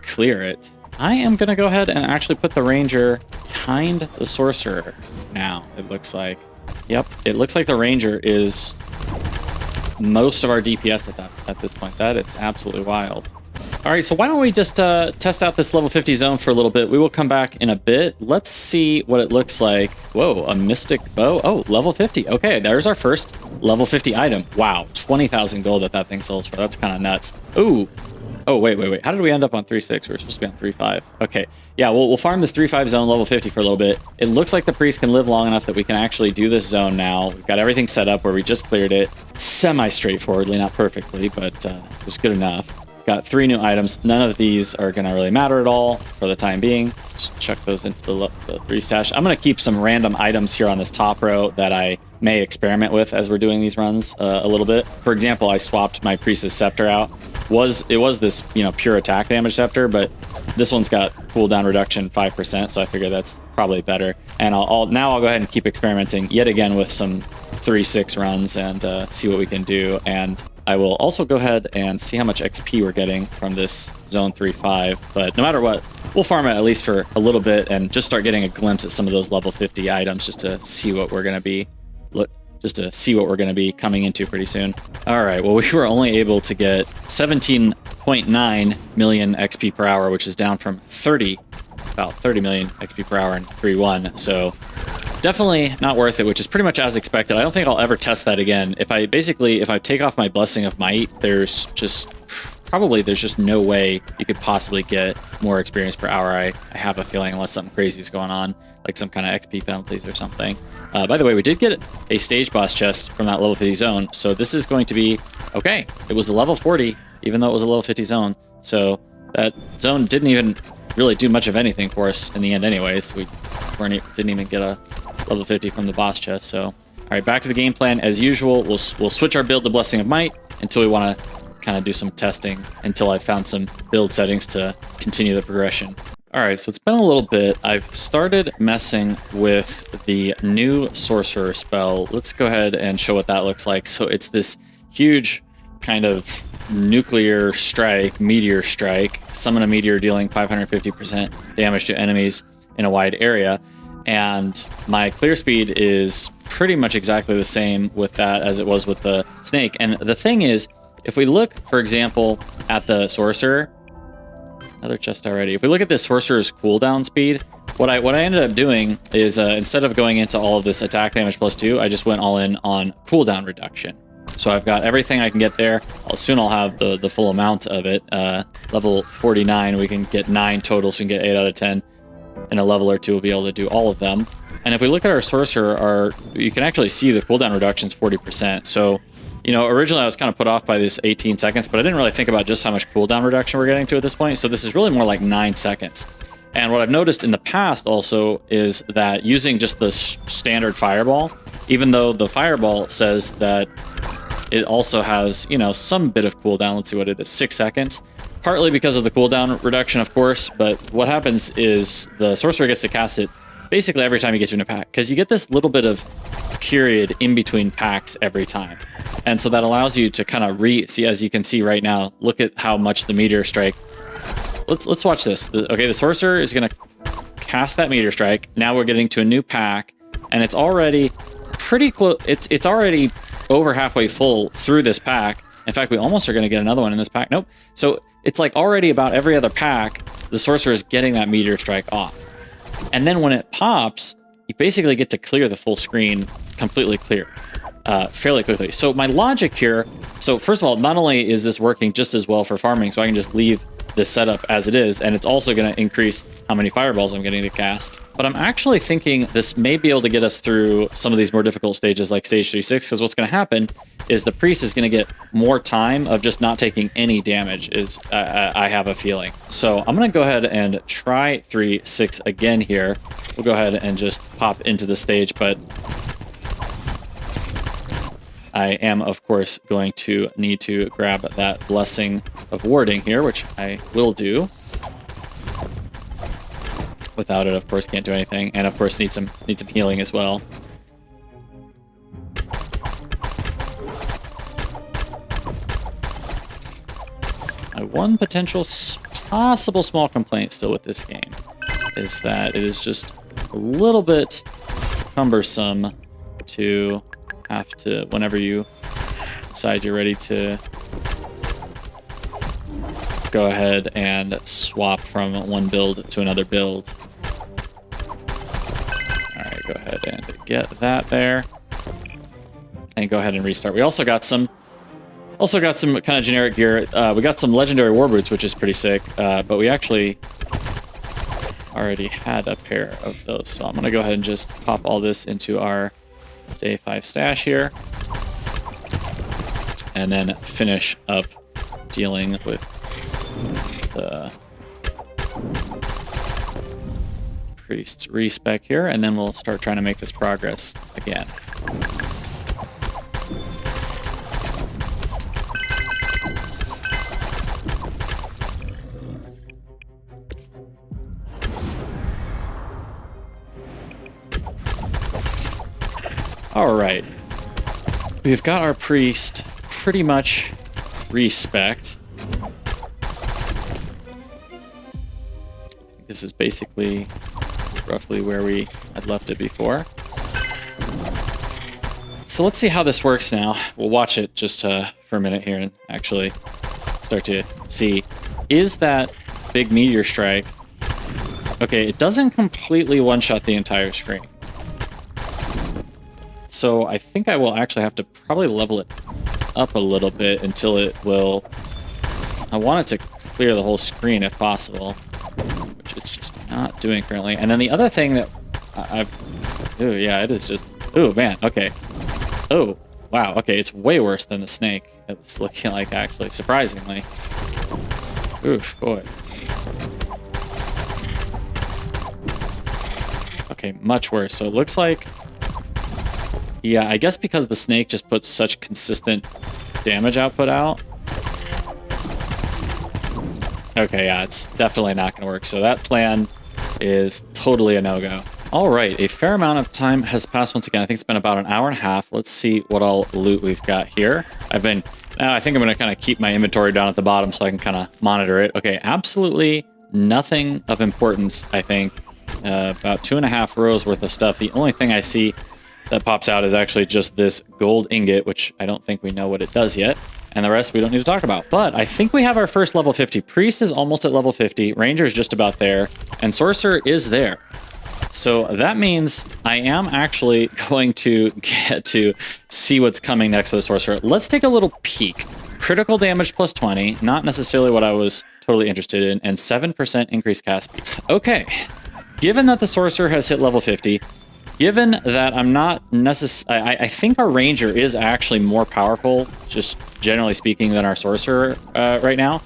clear it. I am going to go ahead and actually put the ranger behind the sorcerer now, it looks like. Yep, it looks like the ranger is most of our DPS at this point. That is absolutely wild. All right, so why don't we just test out this level 50 zone for a little bit. We will come back in a bit. Let's see what it looks like. Whoa, a mystic bow. Oh, level 50. Okay, there's our first level 50 item. Wow, 20,000 gold that thing sells for. That's kind of nuts. Ooh. Oh, wait. How did we end up on 3-6? We were supposed to be on 3-5. Okay, yeah, we'll farm this 3-5 zone level 50 for a little bit. It looks like the priest can live long enough that we can actually do this zone now. We've got everything set up where we just cleared it semi-straightforwardly, not perfectly, but it was good enough. Got 3 new items. None of these are going to really matter at all for the time being. Just chuck those into the 3 stash. I'm going to keep some random items here on this top row that I may experiment with as we're doing these runs a little bit. For example, I swapped my Priestess Scepter out. It was this, you know, pure attack damage scepter, but this one's got cooldown reduction 5%, so I figure that's probably better. And I'll go ahead and keep experimenting yet again with some 3-6 runs and see what we can do. And I will also go ahead and see how much XP we're getting from this Zone 3-5. But no matter what, we'll farm it at least for a little bit and just start getting a glimpse at some of those level 50 items just to see what we're going to be coming into pretty soon. All right, well, we were only able to get 17.9 million XP per hour, which is down from about 30 million XP per hour in 3-1. So definitely not worth it, which is pretty much as expected. I don't think I'll ever test that again. If I take off my Blessing of Might, there's just no way you could possibly get more experience per hour. I have a feeling, unless something crazy is going on, like some kind of XP penalties or something. By the way, we did get a stage boss chest from that level 50 zone, so this is going to be okay. It was a level 40, even though it was a level 50 zone, so that zone didn't even really do much of anything for us in the end anyways. We didn't even get a level 50 from the boss chest. So all right, back to the game plan as usual. We'll switch our build to Blessing of Might until we want to kind of do some testing, until I've found some build settings to continue the progression. All right, so it's been a little bit. I've started messing with the new sorcerer spell. Let's go ahead and show what that looks like. So it's this huge kind of nuclear strike, meteor strike, summon a meteor dealing 550% damage to enemies in a wide area. And my clear speed is pretty much exactly the same with that as it was with the snake. And the thing is, if we look, for example, at the sorcerer, another chest already. If we look at the sorcerer's cooldown speed, what I ended up doing is instead of going into all of this attack damage +2, I just went all in on cooldown reduction. So I've got everything I can get there. Soon I'll have the full amount of it. Level 49, we can get 9 total, so we can get 8 out of 10. In a level or two, we'll be able to do all of them. And if we look at our sorcerer, you can actually see the cooldown reduction's 40%. So, you know, originally I was kind of put off by this 18 seconds, but I didn't really think about just how much cooldown reduction we're getting to at this point. So this is really more like 9 seconds. And what I've noticed in the past also is that using just the standard fireball, even though the fireball says that it also has, you know, some bit of cooldown. Let's see what it is, 6 seconds. Partly because of the cooldown reduction, of course, but what happens is the sorcerer gets to cast it basically every time you get to a pack, because you get this little bit of period in between packs every time. And so that allows you to kind of see, as you can see right now, look at how much the meteor strike. Let's watch this. Okay, the sorcerer is going to cast that meteor strike. Now we're getting to a new pack, and it's already pretty close. It's already over halfway full through this pack. In fact, we almost are going to get another one in this pack. Nope. So it's like already about every other pack, the sorcerer is getting that meteor strike off. And then when it pops, you basically get to clear the full screen completely clear fairly quickly. So my logic here, so first of all, not only is this working just as well for farming, so I can just leave this setup as it is, and it's also going to increase how many fireballs I'm getting to cast. But I'm actually thinking this may be able to get us through some of these more difficult stages like stage 3-6, because what's going to happen is the priest is going to get more time of just not taking any damage, I have a feeling. So I'm going to go ahead and try 3-6 again here. We'll go ahead and just pop into the stage, but I am, of course, going to need to grab that Blessing of Warding here, which I will do. Without it, of course, can't do anything, and of course need some healing as well. My one possible small complaint still with this game is that it is just a little bit cumbersome to have to, whenever you decide you're ready to go ahead and swap from one build to another build. All right, go ahead and get that there, and go ahead and restart. We also got some kind of generic gear. We got some legendary war boots, which is pretty sick, but we actually already had a pair of those. So I'm gonna go ahead and just pop all this into our day 5 stash here, and then finish up dealing with the priest's respec here, and then we'll start trying to make this progress again. All right, we've got our priest pretty much respect. I think this is basically roughly where we had left it before. So let's see how this works now. We'll watch it just for a minute here and actually start to see. Is that big meteor strike? Okay, it doesn't completely one-shot the entire screen. So I think I will actually have to probably level it up a little bit until it will... I want it to clear the whole screen if possible, which it's just not doing currently. And then the other thing that ooh, yeah, it is just... Ooh, man, okay. Oh, wow, okay, it's way worse than the snake. It's looking like, actually, surprisingly. Oof, boy. Okay, much worse. So it looks like... Yeah, I guess because the snake just puts such consistent damage output out. Okay, yeah, it's definitely not going to work. So that plan is totally a no-go. All right, a fair amount of time has passed once again. I think it's been about an hour and a half. Let's see what all loot we've got here. I think I'm going to kind of keep my inventory down at the bottom so I can kind of monitor it. Okay, absolutely nothing of importance, I think. About 2.5 rows worth of stuff. The only thing I see that pops out is actually just this gold ingot, which I don't think we know what it does yet. And the rest we don't need to talk about. But I think we have our first level 50. Priest is almost at level 50. Ranger is just about there. And Sorcerer is there. So that means I am actually going to get to see what's coming next for the Sorcerer. Let's take a little peek. Critical damage plus 20. Not necessarily what I was totally interested in. And 7% increased cast speed. Okay. Given that the Sorcerer has hit level 50... Given that I'm not necessarily... I think our Ranger is actually more powerful, just generally speaking, than our Sorcerer right now.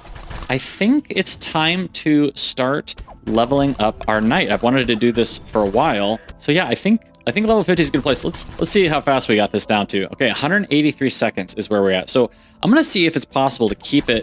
I think it's time to start leveling up our Knight. I've wanted to do this for a while. So yeah, I think level 50 is a good place. Let's see how fast we got this down to. Okay, 183 seconds is where we're at. So I'm going to see if it's possible to keep it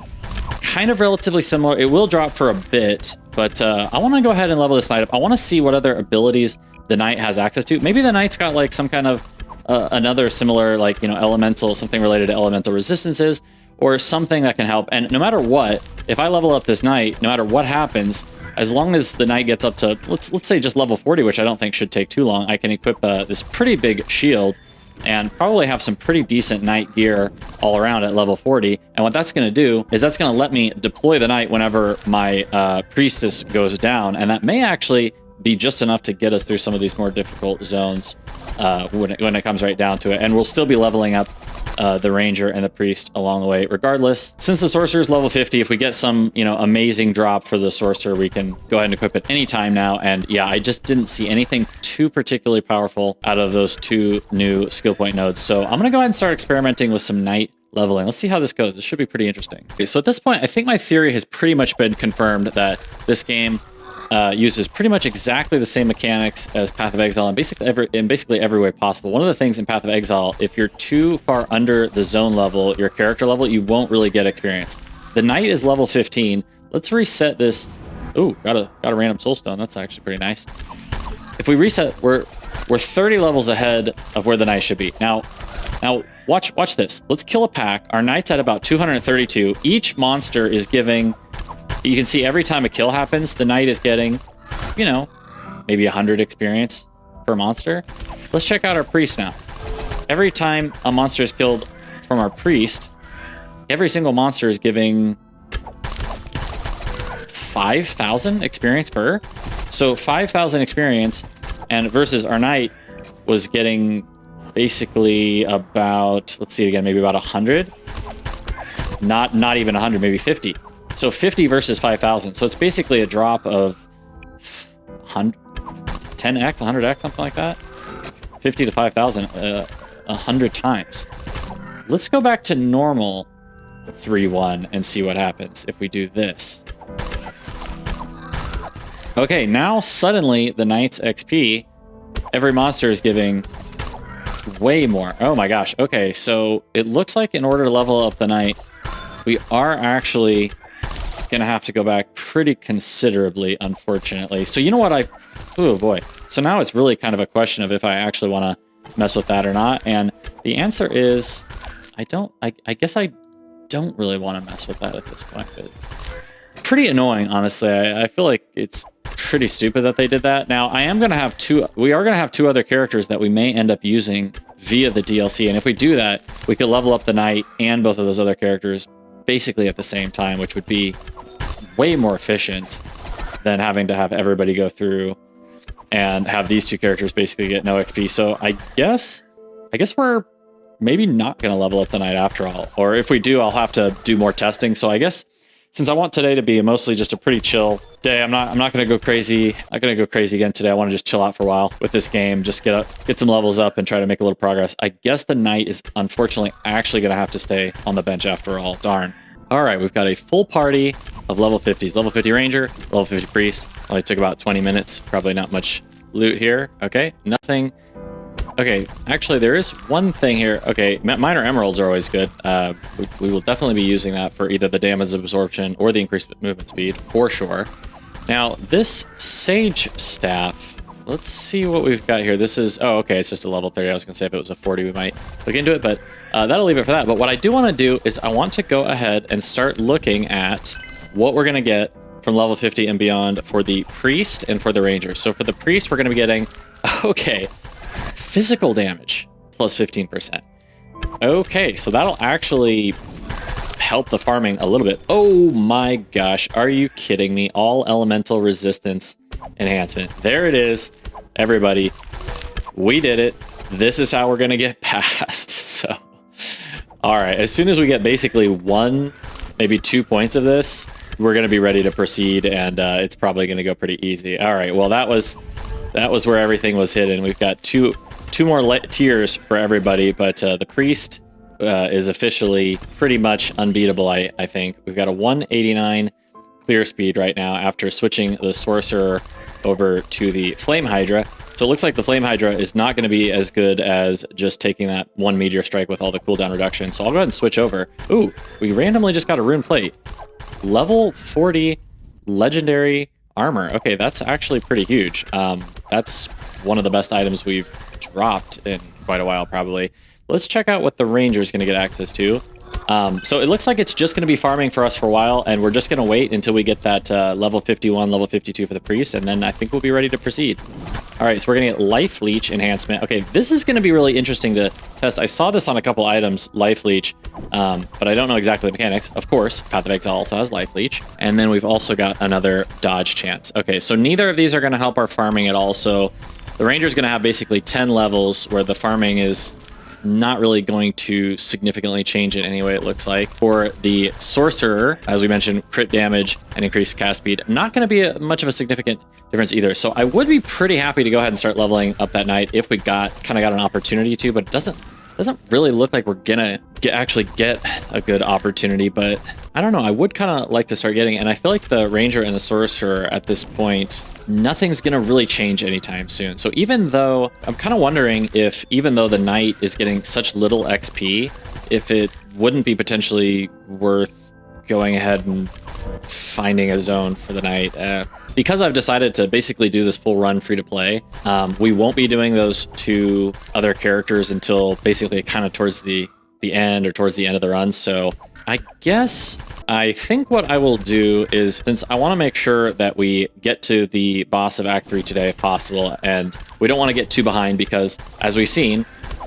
kind of relatively similar. It will drop for a bit, but I want to go ahead and level this Knight up. I want to see what other abilities the Knight has access to. Maybe the Knight's got like some kind of another similar, like, you know, elemental, something related to elemental resistances or something that can help. And no matter what, if I level up this Knight, no matter what happens, as long as the Knight gets up to, let's say just level 40, which I don't think should take too long, I can equip this pretty big shield and probably have some pretty decent Knight gear all around at level 40. And what that's going to do is that's going to let me deploy the Knight whenever my Priestess goes down. And that may actually be just enough to get us through some of these more difficult zones when it comes right down to it. And we'll still be leveling up the Ranger and the Priest along the way regardless. Since the Sorcerer is level 50, if we get some, you know, amazing drop for the Sorcerer, we can go ahead and equip it anytime now. And yeah, I just didn't see anything too particularly powerful out of those 2 new skill point nodes. So I'm going to go ahead and start experimenting with some Knight leveling. Let's see how this goes. This should be pretty interesting. Okay, so at this point, I think my theory has pretty much been confirmed that this game uses pretty much exactly the same mechanics as Path of Exile in basically every way possible. One of the things in Path of Exile, if you're too far under the zone level, your character level, you won't really get experience. The Knight is level 15. Let's reset this. Ooh, got a random soulstone. That's actually pretty nice. If we reset, we're 30 levels ahead of where the Knight should be. Now watch this. Let's kill a pack. Our Knight's at about 232. Each monster is giving... You can see every time a kill happens, the Knight is getting, you know, maybe 100 experience per monster. Let's check out our Priest now. Every time a monster is killed from our Priest, every single monster is giving 5,000 experience per. So 5,000 experience, and versus our Knight was getting basically about, let's see it again, maybe about 100. Not even 100, maybe 50. So 50 versus 5,000. So it's basically a drop of 10x, 100x, something like that. 50 to 5,000, 100 times. Let's go back to normal 3-1 and see what happens if we do this. Okay, now suddenly the Knight's XP, every monster is giving way more. Oh my gosh. Okay, so it looks like in order to level up the Knight, we are actually gonna have to go back pretty considerably, unfortunately. So you know what, oh boy. So now it's really kind of a question of if I actually want to mess with that or not. And the answer is I guess I don't really want to mess with that at this point. But pretty annoying, honestly. I feel like it's pretty stupid that they did that. Now we are gonna have two other characters that we may end up using via the DLC. And if we do that, we could level up the Knight and both of those other characters basically at the same time, which would be way more efficient than having to have everybody go through and have these two characters basically get no XP. So I guess we're maybe not going to level up the Knight after all. Or if we do, I'll have to do more testing. So I guess since I want today to be mostly just a pretty chill day, I'm not going to go crazy. I'm not going to go crazy again today. I want to just chill out for a while with this game, just get some levels up and try to make a little progress. I guess the Knight is unfortunately actually going to have to stay on the bench after all. Darn. All right, we've got a full party of level 50s. Level 50 Ranger, level 50 Priest. Only took about 20 minutes. Probably not much loot here. Okay, nothing. Okay, actually, there is one thing here. Okay, minor emeralds are always good. We will definitely be using that for either the damage absorption or the increased movement speed, for sure. Now, this Sage Staff, let's see what we've got here. This is, oh, okay, it's just a level 30. I was going to say if it was a 40, we might look into it, but that'll leave it for that. But what I do want to do is I want to go ahead and start looking at what we're going to get from level 50 and beyond for the Priest and for the Ranger. So for the Priest, we're going to be getting, okay, physical damage plus 15%. Okay, so that'll actually help the farming a little bit. Oh my gosh, are you kidding me? All elemental resistance enhancement. There it is, everybody. We did it. This is how we're going to get past. So, all right, as soon as we get basically 1, maybe 2 points of this, we're going to be ready to proceed, and it's probably going to go pretty easy. All right, well, that was where everything was hidden. We've got two more tiers for everybody, but the Priest is officially pretty much unbeatable, I think. We've got a 189 clear speed right now after switching the Sorcerer over to the Flame Hydra. So it looks like the Flame Hydra is not going to be as good as just taking that 1 Meteor Strike with all the cooldown reduction. So I'll go ahead and switch over. Ooh, we randomly just got a Rune Plate. Level 40 Legendary Armor. Okay, that's actually pretty huge. That's one of the best items we've dropped in quite a while, probably. Let's check out what the Ranger is going to get access to. So it looks like it's just going to be farming for us for a while, and we're just going to wait until we get that level 51, level 52 for the Priest, and then I think we'll be ready to proceed. All right, so we're going to get Life Leech enhancement. Okay, this is going to be really interesting to test. I saw this on a couple items, Life Leech, but I don't know exactly the mechanics. Of course, Path of Exile also has Life Leech, and then we've also got another Dodge Chance. Okay, so neither of these are going to help our farming at all, so the Ranger is going to have basically 10 levels where the farming is not really going to significantly change it anyway, it looks like. For the Sorcerer, as we mentioned, crit damage and increased cast speed, not going to be much of a significant difference either. So I would be pretty happy to go ahead and start leveling up that Knight if we kind of got an opportunity to, but it doesn't really look like we're gonna actually get a good opportunity. But I don't know, I would kind of like to start getting it, and I feel like the Ranger and the Sorcerer at this point, nothing's gonna really change anytime soon. So even though I'm kind of wondering if, even though the Knight is getting such little XP, if it wouldn't be potentially worth going ahead and finding a zone for the Knight. Because I've decided to basically do this full run free to play, we won't be doing those 2 other characters until basically kind of towards the end or towards the end of the run. So I think what I will do is, since I want to make sure that we get to the boss of Act 3 today if possible, and we don't want to get too behind because, as we've seen,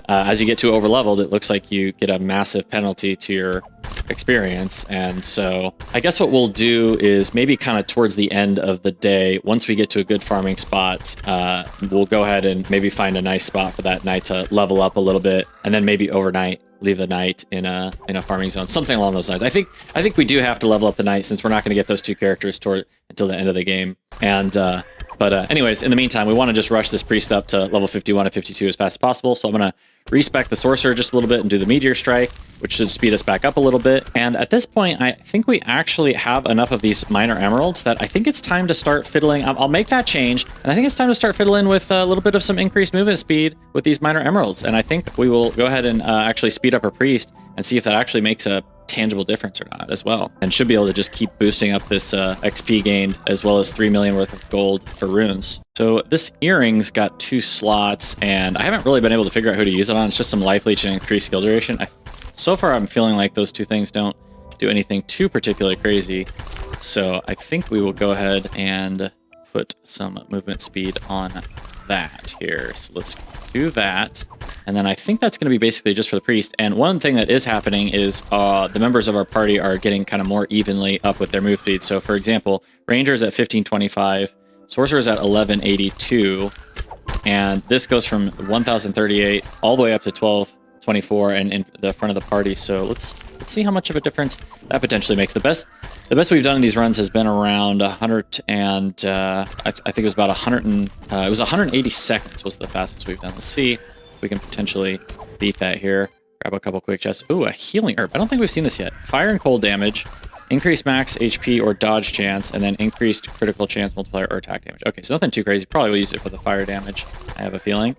as you get too overleveled, it looks like you get a massive penalty to your experience. And so I guess what we'll do is maybe kind of towards the end of the day, once we get to a good farming spot, we'll go ahead and maybe find a nice spot for that Knight to level up a little bit, and then maybe overnight leave the Knight in a farming zone, something along those lines. I think we do have to level up the Knight since we're not going to get those 2 characters until the end of the game. And but anyways, in the meantime, we want to just rush this Priest up to level 51 and 52 as fast as possible. So I'm going to respec the Sorcerer just a little bit and do the Meteor Strike. which should speed us back up a little bit. And at this point, I think we actually have enough of these minor emeralds that I think it's time to start fiddling. I'll make that change, and I think it's time to start fiddling with a little bit of some increased movement speed with these minor emeralds. And I think we will go ahead and actually speed up our priest and see if that actually makes a tangible difference or not as well, and should be able to just keep boosting up this XP gained, as well as 3 million worth of gold for runes. So this earring's got 2 slots, and I haven't really been able to figure out who to use it on. It's just some life leech and increased skill duration. So far I'm feeling like those 2 things don't do anything too particularly crazy, so I think we will go ahead and put some movement speed on that here. So let's do that, and then I think that's going to be basically just for the priest. And one thing that is happening is the members of our party are getting kind of more evenly up with their move speed. So for example, Ranger's at 1525, Sorcerer's at 1182, and this goes from 1038 all the way up to 1224 and in the front of the party. So let's see how much of a difference that potentially makes. The best we've done in these runs has been around 100 and I think it was about 100 and it was 180 seconds was the fastest we've done. Let's see if we can potentially beat that here. Grab a couple quick chests. Ooh, a healing herb. I don't think we've seen this yet. Fire and cold damage, increased max HP or dodge chance, and then increased critical chance multiplier or attack damage. Okay, so nothing too crazy. Probably will use it for the fire damage, I have a feeling.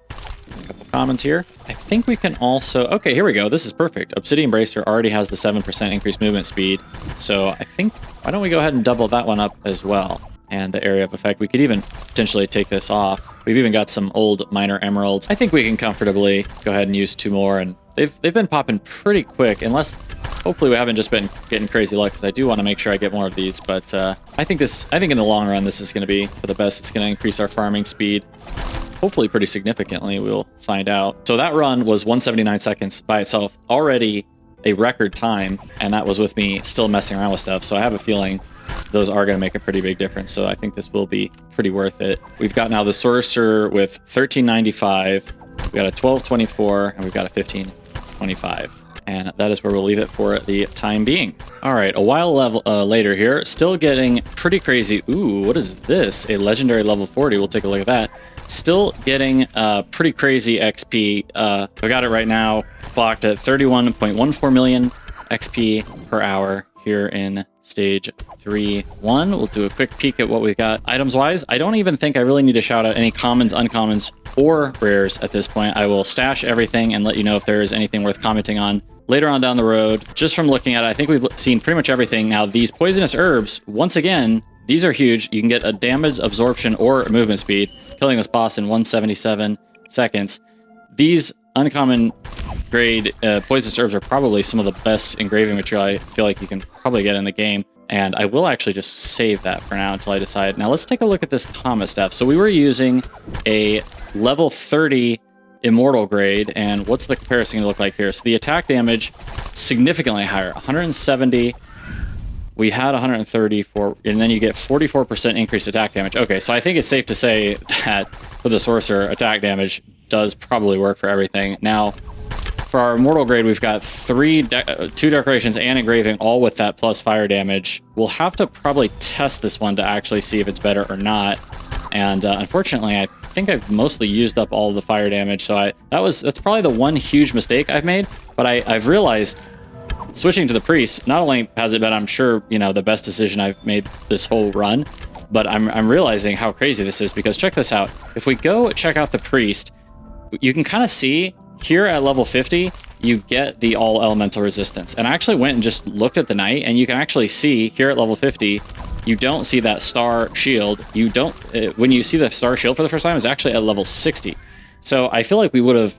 A couple commons here. I think we can also... Okay, here we go. This is perfect. Obsidian Bracer already has the 7% increased movement speed. So I think... Why don't we go ahead and double that one up as well? And the area of effect. We could even potentially take this off. We've even got some old minor emeralds. I think we can comfortably go ahead and use 2 more. And they've been popping pretty quick. Unless... Hopefully we haven't just been getting crazy luck, because I do want to make sure I get more of these. But I think in the long run, this is going to be for the best. It's going to increase our farming speed. Hopefully pretty significantly, we'll find out. So that run was 179 seconds by itself, already a record time, and that was with me still messing around with stuff. So I have a feeling those are going to make a pretty big difference. So I think this will be pretty worth it. We've got now the Sorcerer with 1395, we've got a 1224, and we've got a 1525. And that is where we'll leave it for the time being. All right, a while later here, still getting pretty crazy. Ooh, what is this? A legendary level 40. We'll take a look at that. Still getting pretty crazy XP. We got it right now, clocked at 31.14 million XP per hour here in stage 3-1. We'll do a quick peek at what we've got items-wise. I don't even think I really need to shout out any commons, uncommons, or rares at this point. I will stash everything and let you know if there is anything worth commenting on later on down the road. Just from looking at it, I think we've seen pretty much everything. Now, these poisonous herbs, once again, these are huge. You can get a damage, absorption, or movement speed, killing this boss in 177 seconds. These uncommon grade poisonous herbs are probably some of the best engraving material I feel like you can probably get in the game. And I will actually just save that for now until I decide. Now let's take a look at this comma staff. So we were using a level 30 immortal grade, and what's the comparison look like here? So the attack damage significantly higher, 170. We had 130 for, and then you get 44% increased attack damage. Okay, so I think it's safe to say that for the Sorcerer, attack damage does probably work for everything. Now, for our immortal grade, we've got 2 decorations and engraving, all with that plus fire damage. We'll have to probably test this one to actually see if it's better or not. And unfortunately, I think I've mostly used up all of the fire damage, so that's probably the one huge mistake I've made. But I've realized switching to the priest, not only has it been, I'm sure, the best decision I've made this whole run, but I'm realizing how crazy this is, because check this out. If we go check out the priest, you can kind of see here at level 50, you get the all elemental resistance. And I actually went and just looked at the knight, and you can actually see here at level 50, you don't see that star shield. You don't, when you see the star shield for the first time, it's actually at level 60. So I feel like we would have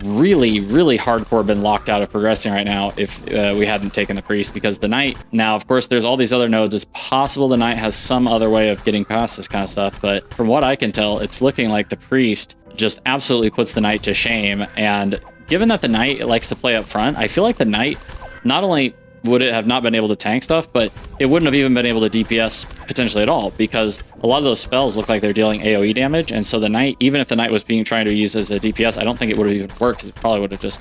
really, really hardcore been locked out of progressing right now if we hadn't taken the priest, because the knight, now of course there's all these other nodes. It's possible the knight has some other way of getting past this kind of stuff, but from what I can tell, it's looking like the priest just absolutely puts the knight to shame. And given that the knight likes to play up front, I feel like the knight, not only would it have not been able to tank stuff, but it wouldn't have even been able to DPS potentially at all, because a lot of those spells look like they're dealing AoE damage. And so the knight, even if the knight was being trying to use as a DPS, I don't think it would have even worked, because it probably would have just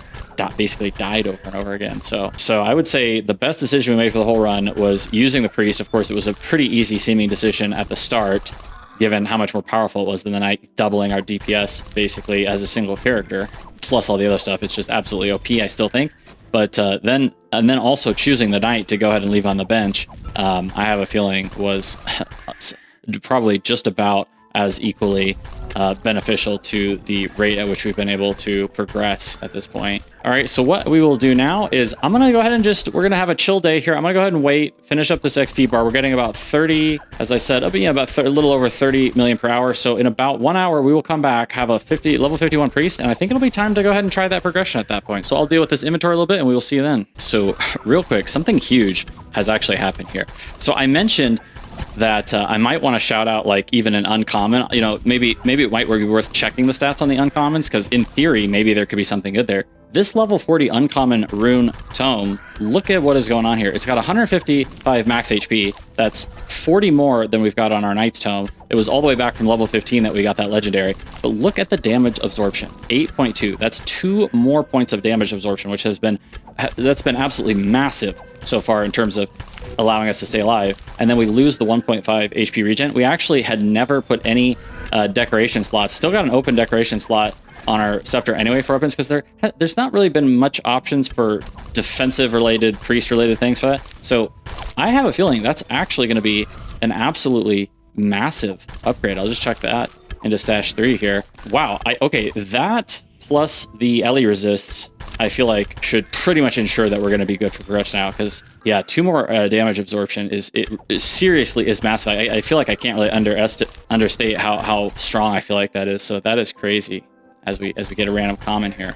basically died over and over again. So I would say the best decision we made for the whole run was using the priest. Of course, it was a pretty easy seeming decision at the start, given how much more powerful it was than the knight, doubling our DPS basically as a single character, plus all the other stuff. It's just absolutely OP, I still think. But then also choosing the knight to go ahead and leave on the bench, I have a feeling was probably just about as equally beneficial to the rate at which we've been able to progress at this point. All right, so what we will do now is I'm going to go ahead and we're going to have a chill day here. I'm going to go ahead and wait, finish up this XP bar. We're getting about 30, as I said, about a little over 30 million per hour. So in about 1 hour, we will come back, have a level 51 priest, and I think it'll be time to go ahead and try that progression at that point. So I'll deal with this inventory a little bit and we will see you then. So real quick, something huge has actually happened here. So I mentioned that I might want to shout out like even an uncommon, you know, maybe it might be worth checking the stats on the uncommons, because in theory, maybe there could be something good there. This level 40 uncommon rune tome, look at what is going on here. It's got 155 max HP. That's 40 more than we've got on our knight's tome. It was all the way back from level 15 that we got that legendary. But look at the damage absorption, 8.2. That's 2 more points of damage absorption, which that's been absolutely massive so far in terms of allowing us to stay alive. And then we lose the 1.5 HP regen. We actually had never put any decoration slots. Still got an open decoration slot on our scepter anyway for weapons, because there's not really been much options for defensive related, priest related things for that. So I have a feeling that's actually going to be an absolutely massive upgrade. I'll just check that into stash 3 here. Wow. Okay, that plus the Ellie resists, I feel like should pretty much ensure that we're going to be good for progression now, because yeah, 2 more damage absorption it seriously is massive. I feel like I can't really understate how strong I feel like that is. So that is crazy as we get a random common here.